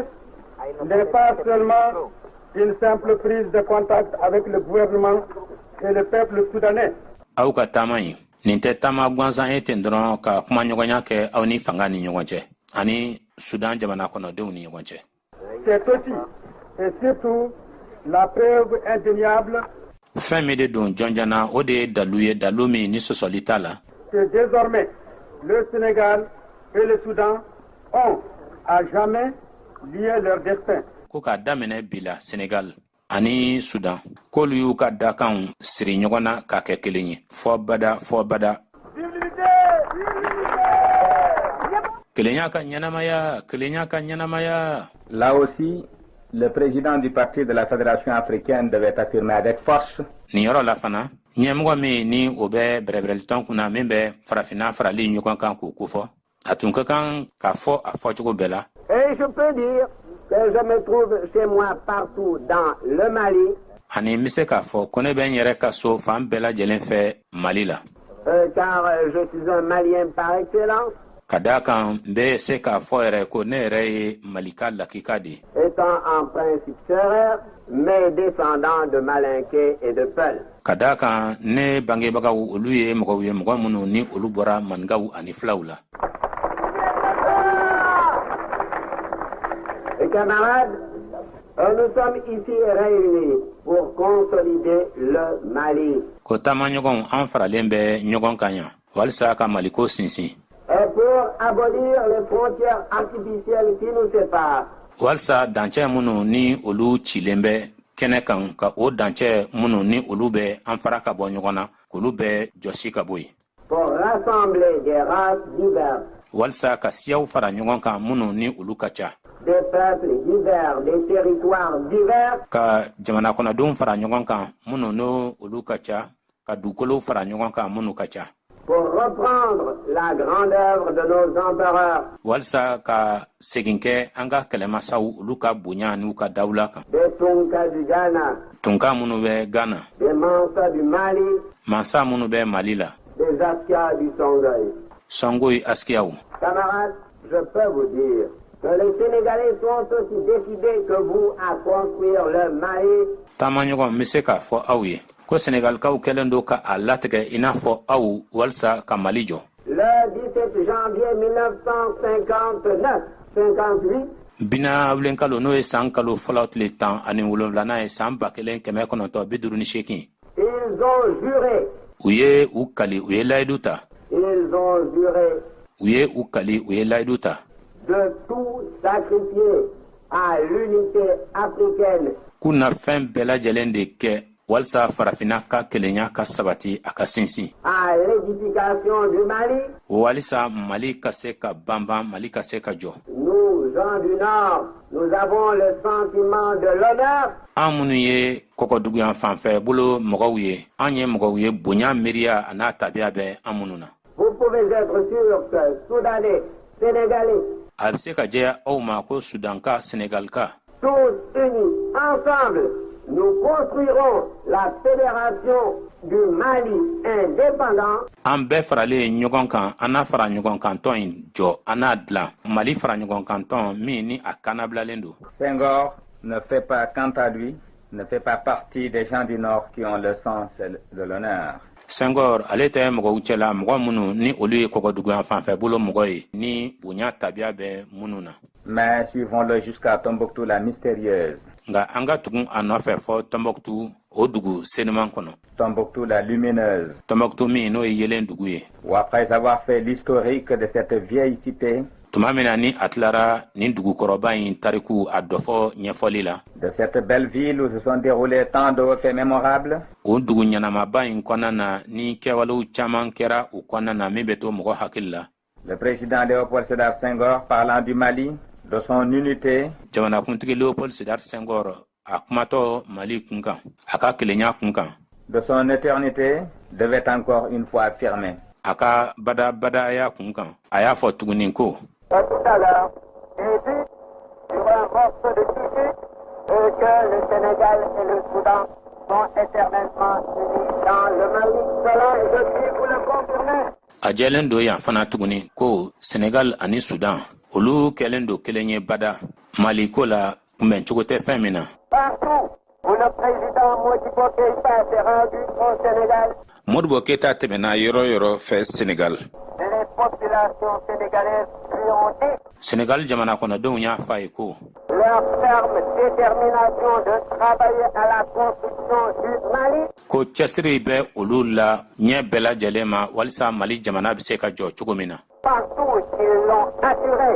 n'est pas seulement une simple prise de contact avec le gouvernement et le peuple soudanais. aw ka taama ɲi nin tɛ taama gansan ye ten dɔrɔn ka kumaɲɔgɔnya kɛ aw ni fanga ni ɲɔgɔn cɛ ani Sudan jamana kɔnɔdenw ni ɲɔgɔn cɛ. C'est aussi et surtout la preuve indéniable fɛn min de don jɔnjana o de ye dalu ye dalu min ni sɔsɔli t'a la que désormais le Sénégal et le Soudan ont à jamais lié leur destin. ko k'a daminɛ bi la Sénégal ani Sudan k'olu y'u ka dakanw siri ɲɔgɔn na k'a kɛ kelen ye fɔ bada fɔ bada. Kelenya ka ɲɛnamaya kelenya ka ɲɛnamaya. Là aussi, le président du parti de la Fédération africaine devait affirmer avec force nin yɔrɔ la fana ɲɛmɔgɔ min ni o bɛ bɛrɛbɛrɛlitɔn kunna min bɛ farafina farali ɲɔgɔn kan k'o kofɔ a tun ka kan k'a fɔ a fɔcogo bɛɛ la. Et je peux dire que je me trouve chez moi partout dans le Mali. ani n bɛ se k'a fɔ ko ne bɛ n yɛrɛ ka so fan bɛɛ lajɛlen fɛ Mali la. Car je suis un Malien par excellence. Ka d'a kan n bɛ se k'a fɔ yɛrɛ ko ne yɛrɛ ye Malika lakika de ye. Étant en principe sérère, mais descendant de Malinké et de Peul. Ka d'a kan ne bangebagaw olu ye mɔgɔw ye mɔgɔ minnu ni olu bɔra Maninkaw ani Fulaw la. Et camarades, nous sommes ici réunis pour consolider le Mali. Ko taamaɲɔgɔnw an faralen bɛ ɲɔgɔn kan yan walisa ka Maliko sinsin. Et pour abolir les frontières artificielles qui nous séparent. walisa dancɛ minnu ni olu cilen bɛ kɛnɛ kan ka o dancɛ minnu ni olu bɛ an fara ka bɔ ɲɔgɔn na k'olu bɛ jɔsi ka bɔ yen. Pour rassembler des races diverses. walisa ka siyaw fara ɲɔgɔn kan minnu ni olu ka ca. Des peuples divers, des territoires divers. Ka jamana kɔnɔdenw fara ɲɔgɔn kan minnu no olu ka ca ka dugukolow fara ɲɔgɔn kan minnu ka ca. Pour reprendre la grande œuvre de nos empereurs. walisa ka segin kɛ an ka kɛlɛmasaw olu ka bonya n'u ka dawula kan. Des Tunka du Ghana. Tunka minnu bɛ Ghana. Des Mansa du Mali. Mansa minnu bɛ Mali la. Des Askia du Songhai. Songhai Askiaw. Camarades, je peux vous dire que les Sénégalais sont aussi décidés que vous à construire le Mali. taamaɲɔgɔn n bɛ se k'a fɔ aw ye ko Sénégalikaw kɛlen don ka a latigɛ i n'a fɔ aw walisa ka Mali jɔ. Le 17 janvier 1959-58. Binawulen kalo n'o ye san kalo fɔlɔ tile 17 ye san 1958. Ils ont juré. U ye u kali u ye layidu ta. Ils ont juré u ye u kali u ye layidu ta de tout sacrifier à l'unité africaine k'u na fɛn bɛɛ lajɛlen de kɛ walisa farafina ka kelenya ka sabati a ka sinsin à l'édification du Mali. walisa mali ka se ka banban mali ka se ka jɔ Nous, gens du Nord, nous avons le sentiment de l'honneur. an minnu ye kɔkɔduguyan fanfɛ bolo mɔgɔw ye an ye mɔgɔw ye bonya miiriya a n'a tabiya bɛ an minnu na Vous pouvez être sûr que Soudanais, Sénégalais, a bɛ se ka jɛya aw ma ko sudanka senegalika tous unis, ensemble, nous construirons la fédération du Mali indépendant. an bɛɛ faralen ɲɔgɔn kan an n'a fara ɲɔgɔn kan tɔn in jɔ an n'a dilan mali fara ɲɔgɔn kan tɔn min ni a kannabilalen don Senghor ne fait pas, quant à lui, ne fait pas partie des gens du Nord qui ont le sens de l'honneur. Senghor ale tɛ mɔgɔw cɛla mɔgɔ minnu ni olu ye kɔkɔduguyan fanfɛ bolo mɔgɔ ye ni bonya tabiya bɛ minnu na Mais suivons-le jusqu'à Tombouctou la mystérieuse, nka an ka tugun a nɔfɛ fɔ tɔnbɔkutu o dugu seniman kɔnɔ Tombouctou la lumineuse, tɔnbɔkutu min n'o ye yelen dugu ye où après avoir fait l'historique de cette vieille cité, tuma min na ni a tilara nin dugukɔrɔba in tariku a dɔfɔ ɲɛfɔli la de cette belle ville où se sont déroulés tant de faits mémorables, o dugu ɲɛnamaba in kɔnɔna na ni kɛwalew caman kɛra o kɔnɔna na min bɛ to mɔgɔ hakili la le président Léopold Sédar Senghor, parlant du Mali, de son unité, jamanakuntigi leopold sedar senghor a kumatɔ mali kun kan a ka kelenya kun kan de son éternité, devait encore une fois affirmer: a ka badabadaya kun kan a y'a fɔ tuguni ko Tout à l'heure, j'ai dit sur un morceau de tissu que le Sénégal et le Soudan sont éternellement unis dans le Mali. Cela, je puis vous le confirmer. a jɛlen do yan fana tuguni ko senegal ani sudan olu kɛlen do kelen ye bada mali ko la kunbɛn cogo tɛ fɛn min na Partout où le président Modibo Keïta s'est rendu au Sénégal, modibo keyita tɛmɛna yɔrɔ yɔrɔ fɛ senegal les populations sénégalaises lui ont dit senegal jamana kɔnɔdenw y'a fɔ a ye ko leur ferme détermination de travailler à la construction du Mali. ko cɛsiri bɛ olu la ɲɛ bɛɛ lajɛlen ma walisa mali jamana bɛ se ka jɔ cogo min na Partout ils l'ont assuré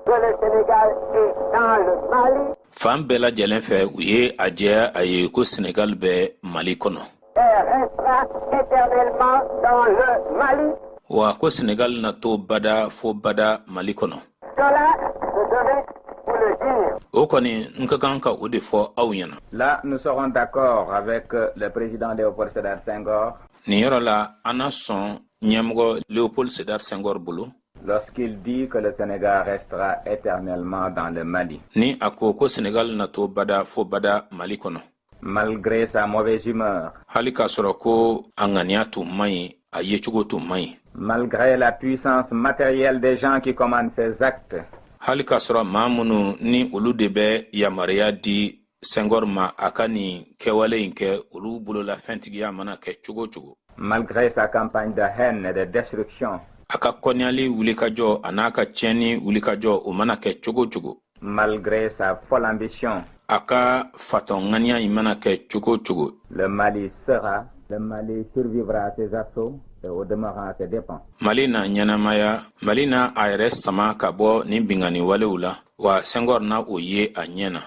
que le Sénégal est dans le Mali fan bɛɛ lajɛlen fɛ u ye a jɛ a ye ko senegal bɛ mali kɔnɔ et restera éternellement dans le Mali. wa ko senegal na to bada fo bada mali kɔnɔ Cela, je devais vous le dire. o kɔni n ka kan ka o de fɔ aw ɲɛna là, nous serons d'accord avec le président Léopold Sédar Senghor nin yɔrɔ la an na sɔn ɲɛmɔgɔ leopold sedar senghor bolo lorsqu'il dit que le Sénégal restera éternellement dans le Mali. ni a ko senegal na to bada fo bada mali kɔnɔ Malgré sa mauvaise humeur, hali k'a sɔrɔ ko a ŋaniya tun man ɲi a yecogo tun man ɲi malgré la puissance matérielle des gens qui commandent ces actes, hali k'a sɔrɔ maa minnu ni olu de bɛ yamaruya di senghor ma a ka nin kɛwale in kɛ olu bolola fɛntigiya mana kɛ cogo cogo malgré sa campagne de haine et de destruction, a ka kɔniyali wulikajɔ a n'a ka tiɲɛni wulikajɔ o mana kɛ cogo cogo malgré sa folle ambition, a ka fatɔŋaniya in mana kɛ cogo cogo le Mali survivra à ses assauts et au demeurant à ses dépens. mali na ɲɛnamaya mali na a yɛrɛ sama ka bɔ nin bingani walew la wa senghor na o ye a ɲɛ na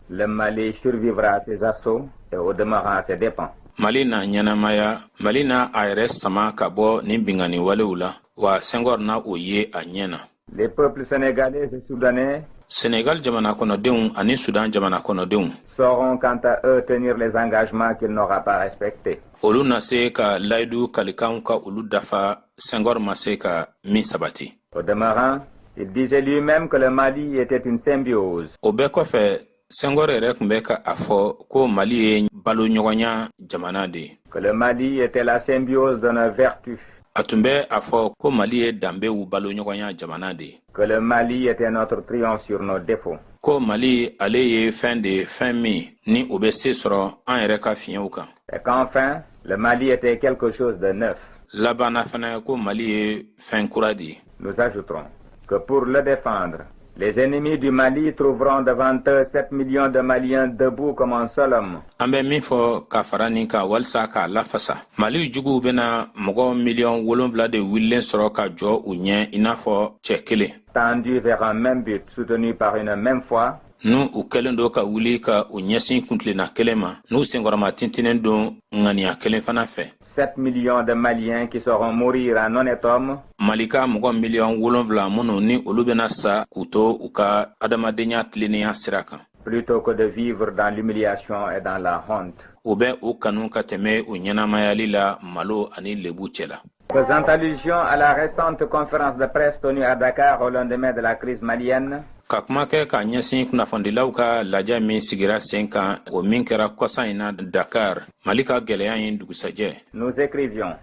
Le Mali survivra à ses assauts et au demeurant à ses dépens. mali na ɲɛnamaya mali na a yɛrɛ sama ka bɔ nin bingani walew la wa senghor na o ye a ɲɛ na Les peuples sénégalais et soudanais senegal jamana kɔnɔdenw ani sudan jamana kɔnɔdenw sauront quant à eux tenir les engagements qu'il n'aura pas respectés. olu na se ka layidu kalikanw ka olu dafa senghor ma se ka min sabati Au demeurant, il disait lui-même que le Mali était une symbiose. o bɛɛ kɔfɛ senghor yɛrɛ tun bɛ ka a fɔ ko mali ye baloɲɔgɔnya jamana de ye Que le Mali était la symbiose de nos vertus. a tun bɛ a fɔ ko mali ye danbew baloɲɔgɔnya jamana de ye Que le Mali était notre triomphe sur nos défauts. ko mali ale ye fɛn de ye fɛn min ni o bɛ se sɔrɔ an yɛrɛ ka fiɲɛw kan Et qu'enfin, le Mali était quelque chose de neuf. labanna fana ko mali ye fɛn kura de ye Nous ajouterons que pour le défendre, Les ennemis du Mali trouveront devant eux 7 millions de Maliens debout comme un seul homme. Ambe min fɔ ka fara nin ka walisa k'a lafasa Mali juguw bena mɔgɔ miliyɔn 7 de wililen sɔrɔ ka jɔ u ɲɛ i n'a fɔ cɛ kelen. Tendus vers un même but, soutenus par une même foi. Nu u kɛlen do ka wuli ka u ɲɛsin kuntilenna kelen ma n'u senkɔrɔma tintinen don ŋaniya kelen fana fɛ. 7 millions de Maliens qui sauront mourir en honnête homme. Malika mɔgɔ miliyɔn 7 minnu ni olu bena sa k'u to u ka adamadenya tilennenya sira kan. Plutôt que de vivre dans l'humiliation et dans la honte. U bɛ u kanu ka tɛmɛ u ɲɛnamayali la malo ani lebu cɛla. Faisant allusion à la récente conférence de presse tenue à Dakar au lendemain de la crise malienne. Ka kuma kɛ ka ɲɛsin kunnafonidilaw ka lajɛ min sigira sen kan o min kɛra kɔsa in na Dakar Mali ka gwɛlɛya in dugusajɛ. Nous écrivions,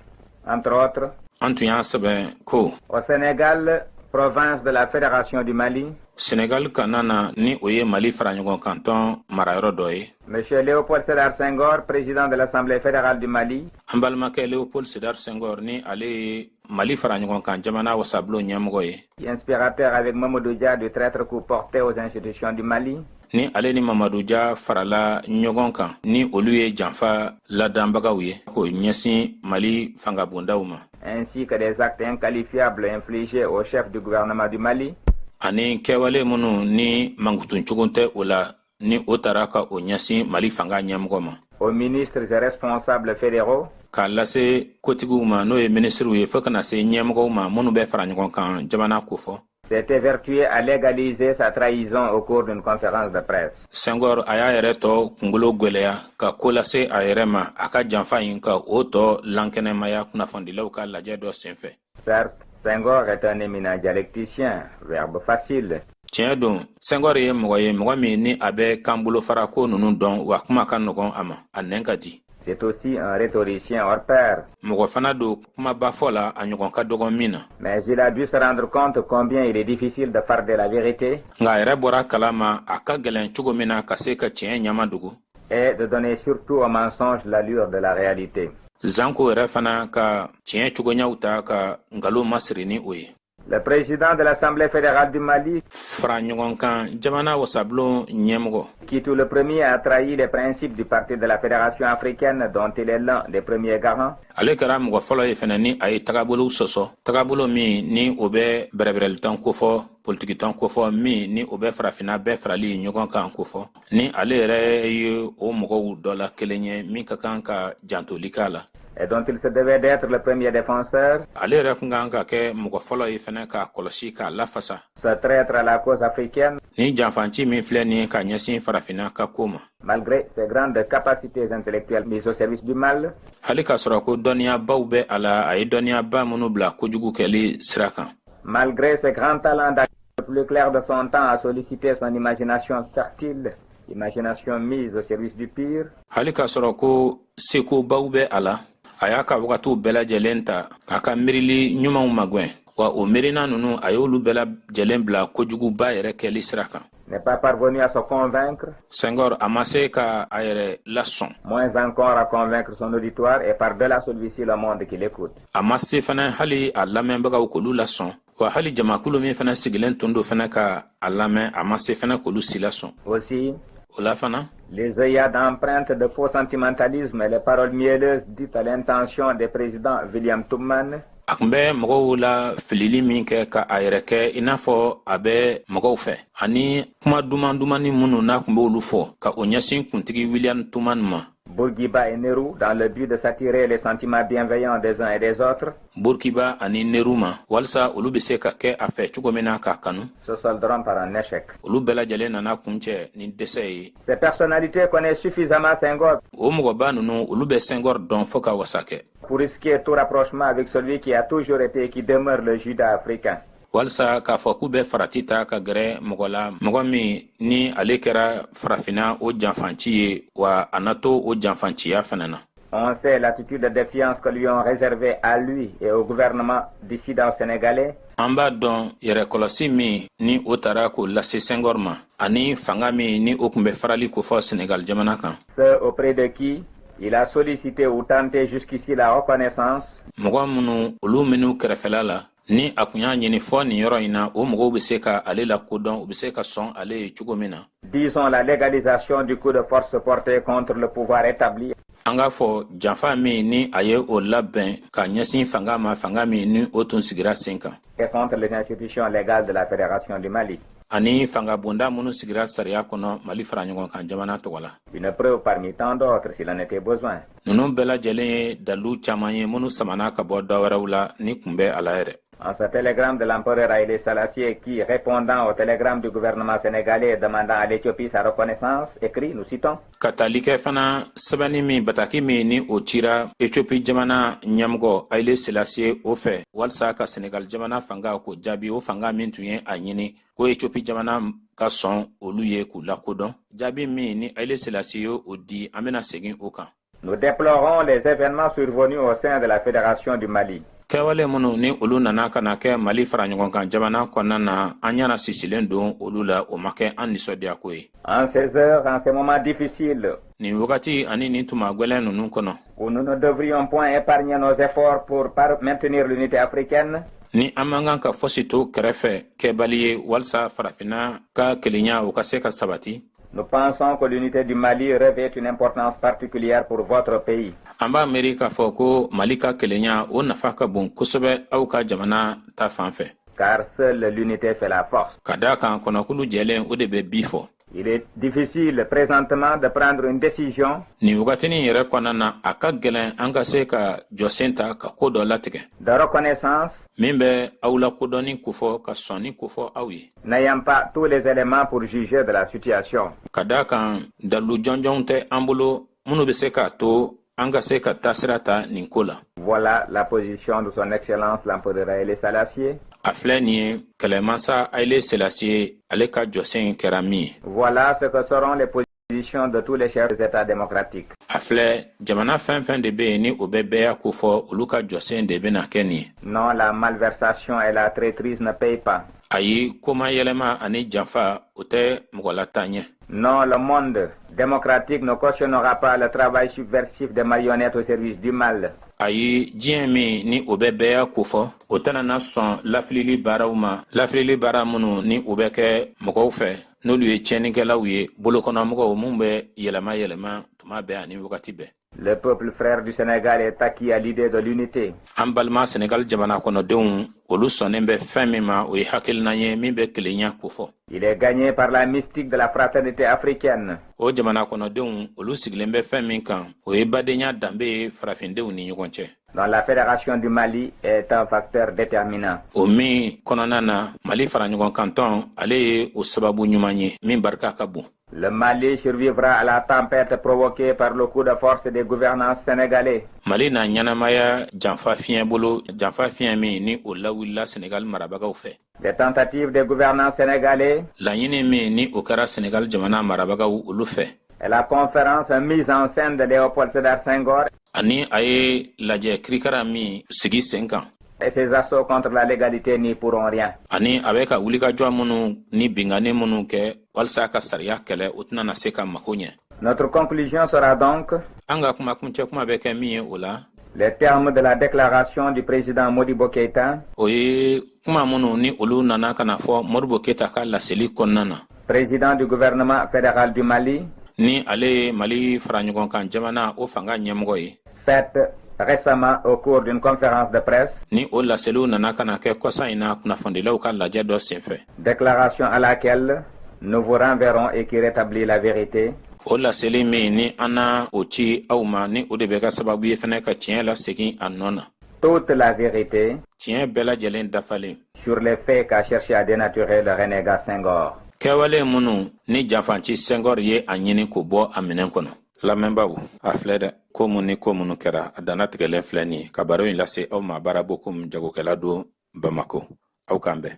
entre autres, an tun y'a sɛbɛn ko au Sénégal, province de la Fédération du Mali, Sénégal kanana ni o ye Mali faraɲɔgɔn kantɔn marayɔrɔ dɔ ye. Monsieur Léopold Sédar Senghor, président de l'Assemblée fédérale du Mali. An balimakɛ Léopold Sédar Senghor ni ale ye Mali faraɲɔgɔn kan jamana wasabulon ɲɛmɔgɔ ye. Inspirateur avec Mamadou Dia du traître coup porté aux institutions du Mali. Ni ale ni Mamadou Dia farala ɲɔgɔn kan ni olu ye janfa ladanbagaw ye k'o ɲɛsin Mali fangabondaw ma. Ainsi que des actes inqualifiables infligés au chef du gouvernement du Mali. Ani kɛwale minnu ni mankutuncogo tɛ o la ni o tara ka o ɲɛsin Mali fanga ɲɛmɔgɔ ma. Aux ministres et responsables fédéraux. K'a lase kotigiw ma n'o ye ministriw ye fo kana se ɲɛmɔgɔw ma minnu bɛ fara ɲɔgɔn kan jamana ko fɔ. S'est évertué à légaliser sa trahison au cours d'une conférence de presse. Senghor a y'a yɛrɛ tɔ kunkolo gwɛlɛya ka ko lase a yɛrɛ ma a ka janfa in ka o tɔ lankɛnɛmaya kunnafonidilaw ka lajɛ dɔ senfɛ. Certes, Senghor est un éminent dialecticien, verbe facile. Tiɲɛ don Senghor ye mɔgɔ min ni a bɛ kan bolofara ko ninnu dɔn wa kuma ka nɔgɔn a ma a nɛn ka di. C'est aussi un rhétoricien hors pair. Mɔgɔ fana don kumaba fɔ la a ɲɔgɔn ka dɔgɔn min na. Mais il a dû se rendre compte combien il est difficile de farder la vérité. Nka a yɛrɛ bɔra kalama a ka gɛlɛn cogo min na ka se ka tiɲɛ ɲama dogo. Et de donner surtout au mensonge l'allure de la réalité. Zanko yɛrɛ fana ka tiɲɛ cogoɲaw ta ka nkalon masiri ni o ye. Le président de l'Assemblée fédérale du Mali, fara ɲɔgɔn kan jamana wasabulon ɲɛmɔgɔ, qui tout le premier a trahi les principes du parti de la Fédération africaine dont il est l'un des premiers garants. Ale kɛra mɔgɔ fɔlɔ ye fɛnɛ ni a ye tagabolo sɔsɔ, tagabolo min ni o bɛ bɛrɛbɛrɛlitan kofɔ, politikitan kofɔ min ni o bɛ farafina bɛɛ farali ɲɔgɔn kan kofɔ, ni ale yɛrɛ ye o mɔgɔw dɔ la kelen ye min ka kan ka jantoli k'a la. Et dont il se devait d'être le premier défenseur. Ale yɛrɛ kun kan ka kɛ mɔgɔ fɔlɔ ye fɛnɛ k'a kɔlɔsi k'a lafasa. Ce traître à la cause africaine. Ni janfanci min filɛ ni ka ɲɛsin farafina ka ko ma. Malgré ses grandes capacités intellectuelles mises au service du mal. Hali k'a sɔrɔ ko dɔnniyabaw bɛ a la a ye dɔnniyaba minnu bila kojugu kɛli sira kan. Malgré ses grands talents le plus clair de son temps a sollicité son imagination fertile, imagination mise au service du pire. Hali k'a sɔrɔ ko sekobaw bɛ a la a y'a ka wagatiw bɛɛ lajɛlen ta k'a ka miirili ɲumanw magwɛn wa o miirina ninnu a y'olu bɛɛ lajɛlen bila kojuguba yɛrɛ kɛli sira kan. N'est pas parvenu à se convaincre. Senghor a ma se ka a yɛrɛ lasɔn. Moins encore à convaincre son auditoire et par-delà celui-ci le monde qui l'écoute. A ma se fana hali a lamɛnbagaw k'olu lasɔn wa hali jamakulu min fana sigilen tun do fana ka a lamɛn a ma se fana k'olu si lasɔn. Aussi, o la fana, les œillades empreintes de faux sentimentalisme et les paroles mielleuses dites à l'intention des présidents William Tubman. A kun bɛ mɔgɔw la filili min kɛ ka a yɛrɛ kɛ i n'a fɔ a bɛ mɔgɔw fɛ ani kuma duman-dumani minnu n'a kun b'olu fɔ ka o ɲɛsin kuntigi William Tubman ma. Bourguiba et Nehru dans le but de s'attirer les sentiments bienveillants des uns et des autres. Bourguiba ani Nehru ma walasa olu bɛ se ka kɛ a fɛ cogo min na k'a kanu. Se solderont par un échec. Olu bɛɛ lajɛlen nana kuncɛ ni dɛsɛ ye. Ces personnalités connaissent suffisamment Senghor. O mɔgɔba ninnu olu bɛ Senghor dɔn fo ka wasa kɛ. Pour risquer tout rapprochement avec celui qui a toujours été et qui demeure le Juda africain. Walsa k'a fɔ k'u bɛ farati ta ka gɛrɛ mɔgɔ la mɔgɔ min ni ale kɛra farafina o janfanci ye wa a na to o janfanciya fana na. On sait l'attitude de défiance que lui ont réservée à lui et au gouvernement dissident sénégalais. An b'a dɔn yɛrɛkɔlɔsi min ni o taara k'o lase Senghor ma ani fanga min ni o tun bɛ farali ko fɔ Sénégal jamana kan. Ceux auprès de qui il a sollicité ou tenté jusqu'ici la reconnaissance. Mɔgɔ minnu olu minnu kɛrɛfɛla la ni a kun y'a ɲini fɔ nin yɔrɔ in na o mɔgɔw bɛ se ka ale la kodɔn u bɛ se ka sɔn ale ye cogo min na. Disons la légalisation du coup de force porté contre le pouvoir établi. An k'a fɔ janfa min ni a ye o labɛn ka ɲɛsin fanga ma fanga min ni o tun sigira sen kan. Et contre les institutions légales de la Fédération du Mali. Ani fanga bonda minnu sigira sariya kɔnɔ Mali fara ɲɔgɔn kan jamana tɔgɔ la. Une preuve parmi tant d'autres s'il en était besoin. Ninnu bɛɛ lajɛlen ye dalilu caman ye minnu samana ka bɔ dɔwɛrɛw la ni kun bɛ a la yɛrɛ. En ce télégramme de l'empereur Haïlé Sélassié qui, répondant au télégramme du gouvernement sénégalais demandant à l'Éthiopie sa reconnaissance, écrit, nous citons. Ka tali kɛ fana sɛbɛnni min bataki min ni o cira Éthiopie jamana ɲɛmɔgɔ Haïlé Sélassié o fɛ walasa ka Sénégal jamana fanga ko jaabi o fanga min tun ye a ɲini ko Éthiopie jamana ka sɔn olu ye k'u lakodɔn jaabi min ni Haïlé Sélassié o di an bɛna segin o kan. Nous déplorons les événements survenus au sein de la Fédération du Mali. Kɛwale minnu ni olu nana ka na kɛ Mali fara ɲɔgɔn kan jamana kɔnɔna na an ɲana sisilen don olu la o ma kɛ an nisɔndiya ko ye. En ces heures, en ces moments difficiles, nin wagati ani nin tuma gwɛlɛn ninnu kɔnɔ, où nous ne devrions point épargner nos efforts pour maintenir l'unité africaine, ni an man kan ka fosi to kɛrɛfɛ kɛbali ye walasa farafinna ka kelenya o ka se ka sabati. Nous pensons que l'unité du Mali revêt une importance particulière pour votre pays. An b'a miiri k'a fɔ ko Mali ka kelenya o nafa ka bon kosɛbɛ aw ka jamana ta fan fɛ. Car seule l'unité fait la force. Ka d'a kan kɔnɔkulu jɛlen o de bɛ bi fɔ. Il est difficile présentement de prendre une décision. Ni wagatini yɛrɛ kɔnɔna na a ka gɛlɛn an ka se ka jɔsen ta ka ko dɔ latigɛ. De reconnaissance. Min bɛ aw la kodɔnni kofɔ ka sɔnni kofɔ aw ye. N'ayant pas tous les éléments pour juger de la situation. Ka d'a kan dalu jɔnjɔnw tɛ an bolo minnu bɛ se k'a to an ka se ka taasira ta nin ko la. Voilà la position de son excellence l'empereur Haïlé Sélassié. A filɛ nin ye kɛlɛmasa Haïlé Sélassié ale ka jɔsen kɛra min ye. Voilà ce que seront les positions de tous les chefs d'État démocratiques. A filɛ jamana fɛn fɛn de bɛ yen ni o bɛ bɛɛ ko fɔ olu ka jɔsen de bɛna kɛ nin ye. Non, la malversation et la traîtrise ne payent pas. Ayi koma yɛlɛma ani janfa o tɛ mɔgɔ la taa ɲɛ. Non, le monde démocratique ne cautionnera pas le travail subversif des marionnettes au service du mal. Ayi diɲɛ min ni o bɛ bɛɛ ko fɔ o tɛna na sɔn lafilili baaraw ma lafilili baara minnu ni o bɛ kɛ mɔgɔw fɛ n'olu ye tiɲɛnikɛlaw ye bolokɔnɔmɔgɔw mun bɛ yɛlɛma yɛlɛma tuma bɛɛ ani wagati bɛɛ. Le peuple frère du Sénégal est acquis à l'idée de l'unité. An balima Sénégal jamana kɔnɔdenw olu sɔnnen bɛ fɛn min ma o ye hakilina ye min bɛ kelenya ko fɔ. Il est gagné par la mystique de la fraternité africaine. O jamana kɔnɔdenw olu sigilen bɛ fɛn min kan o ye badenya danbe ye farafindenw ni ɲɔgɔn cɛ. Dans la Fédération du Mali est un facteur déterminant. O min kɔnɔna na Mali fara ɲɔgɔn kan tɔn ale ye o sababu ɲuman ye min barika ka bon. Le Mali survivra à la tempête provoquée par le coup de force des gouvernants sénégalais. Mali na ɲanamaya janfa fiɲɛ bolo janfa fiɲɛ min ni o lawulila Sénégal marabagaw fɛ. Les tentatives des gouvernants sénégalais. Laɲini min ni o kɛra Sénégal jamana marabagaw olu fɛ. Et la conférence mise en scène de Léopold Sédar Senghor. Ani a ye lajɛ kirikara min sigi sen kan. Et ces assauts contre la légalité n'y pourront rien. Ani a bɛ ka wulikajɔ minnu ni bingani minnu kɛ walasa ka sariya kɛlɛ o tɛna na se ka mako ɲɛ. Notre conclusion sera donc. An ka kumakuncɛ kuma bɛ kɛ min ye o la. Les termes de la déclaration du président Modibo Keïta. O ye kuma minnu ni olu nana ka na fɔ Modibo Keïta ka laseli kɔnɔna na. Président du gouvernement fédéral du Mali. Ni ale ye Mali fara ɲɔgɔn kan jamana o fanga ɲɛmɔgɔ ye. Faite récemment au cours d'une conférence de presse. Ni o laseliw nana ka na kɛ kɔsa in na kunnafonidilaw ka lajɛ dɔ senfɛ. Déclaration à laquelle nous vous renverrons et qui rétablit la vérité. O laseli min ni an na o ci aw ma ni o de bɛ ka sababu ye fɛnɛ ka tiɲɛ lasegin a nɔ na. Toute la vérité. Tiɲɛ bɛɛ lajɛlen dafalen. Sur les faits qu'a cherché à dénaturer le renégat Senghor. Kɛwale minnu ni janfanci Senghor ye a ɲini k'o bɔ a minɛn kɔnɔ. Lamɛnbaw a filɛ dɛ ko mun ni ko minnu kɛra a danna tigɛlen filɛ nin ye ka baro in lase aw ma baara bokum jagokɛla don Bamako aw k'an bɛn.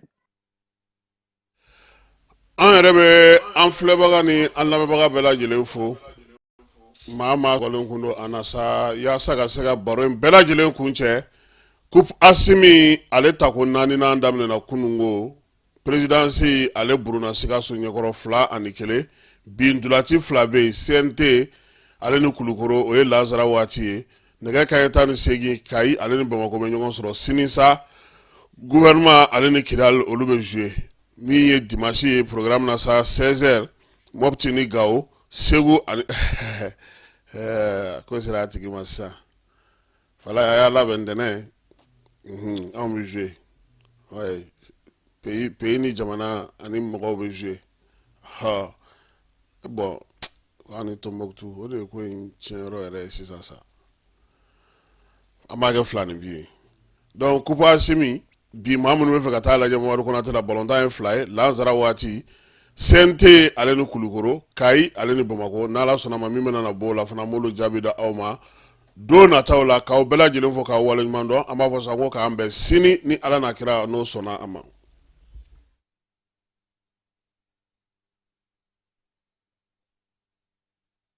An yɛrɛ bɛ an filɛbaga ni an lamɛnbaga bɛɛ lajɛlen fo maa maa kɔlen kun don an na sa yaasa ka se ka baro in bɛɛ lajɛlen kun cɛ coupe Asimi ale tako 4nan daminɛna kunungo présidency ale buruna Sikaso ɲɛkɔrɔ 2-1 bi ndulati 2 bɛ CNT ale ni Kulukoro o ye Lazara waati ye nɛgɛ kanɲɛ 18 Kayi ale ni Bamako bɛ ɲɔgɔn sɔrɔ Sinisa gouvernement ale ni Kidal olu bɛ jouer min ye dimanche ye programme na sa 16h Mopti ni Gao Segu ani ko sera tigi ma sa fala ya labɛn dɛnɛ anw bɛ jouer ouais pays ni jamana ani mɔgɔw bɛ jouer ha bon ani Tombouctou o de ko in tiɲɛyɔrɔ yɛrɛ sisan sa an b'a kɛ fila ni bi ye donc Coupe Assimi bi maa minnu bɛ fɛ ka taa lajɛ Mamadu Konate la ballontan ye 2 ye Lansara waati CNT ale ni Kulukoro Kayi ale ni Bamako n'Ala sɔnna ma min bɛna na bɔ o la fana m'olu jaabi da aw ma don nataw la k'aw bɛɛ lajɛlen fɔ k'aw waleɲuman dɔn an b'a fɔ sa ko k'an bɛn sini ni Ala n'a kira n'o sɔnna a ma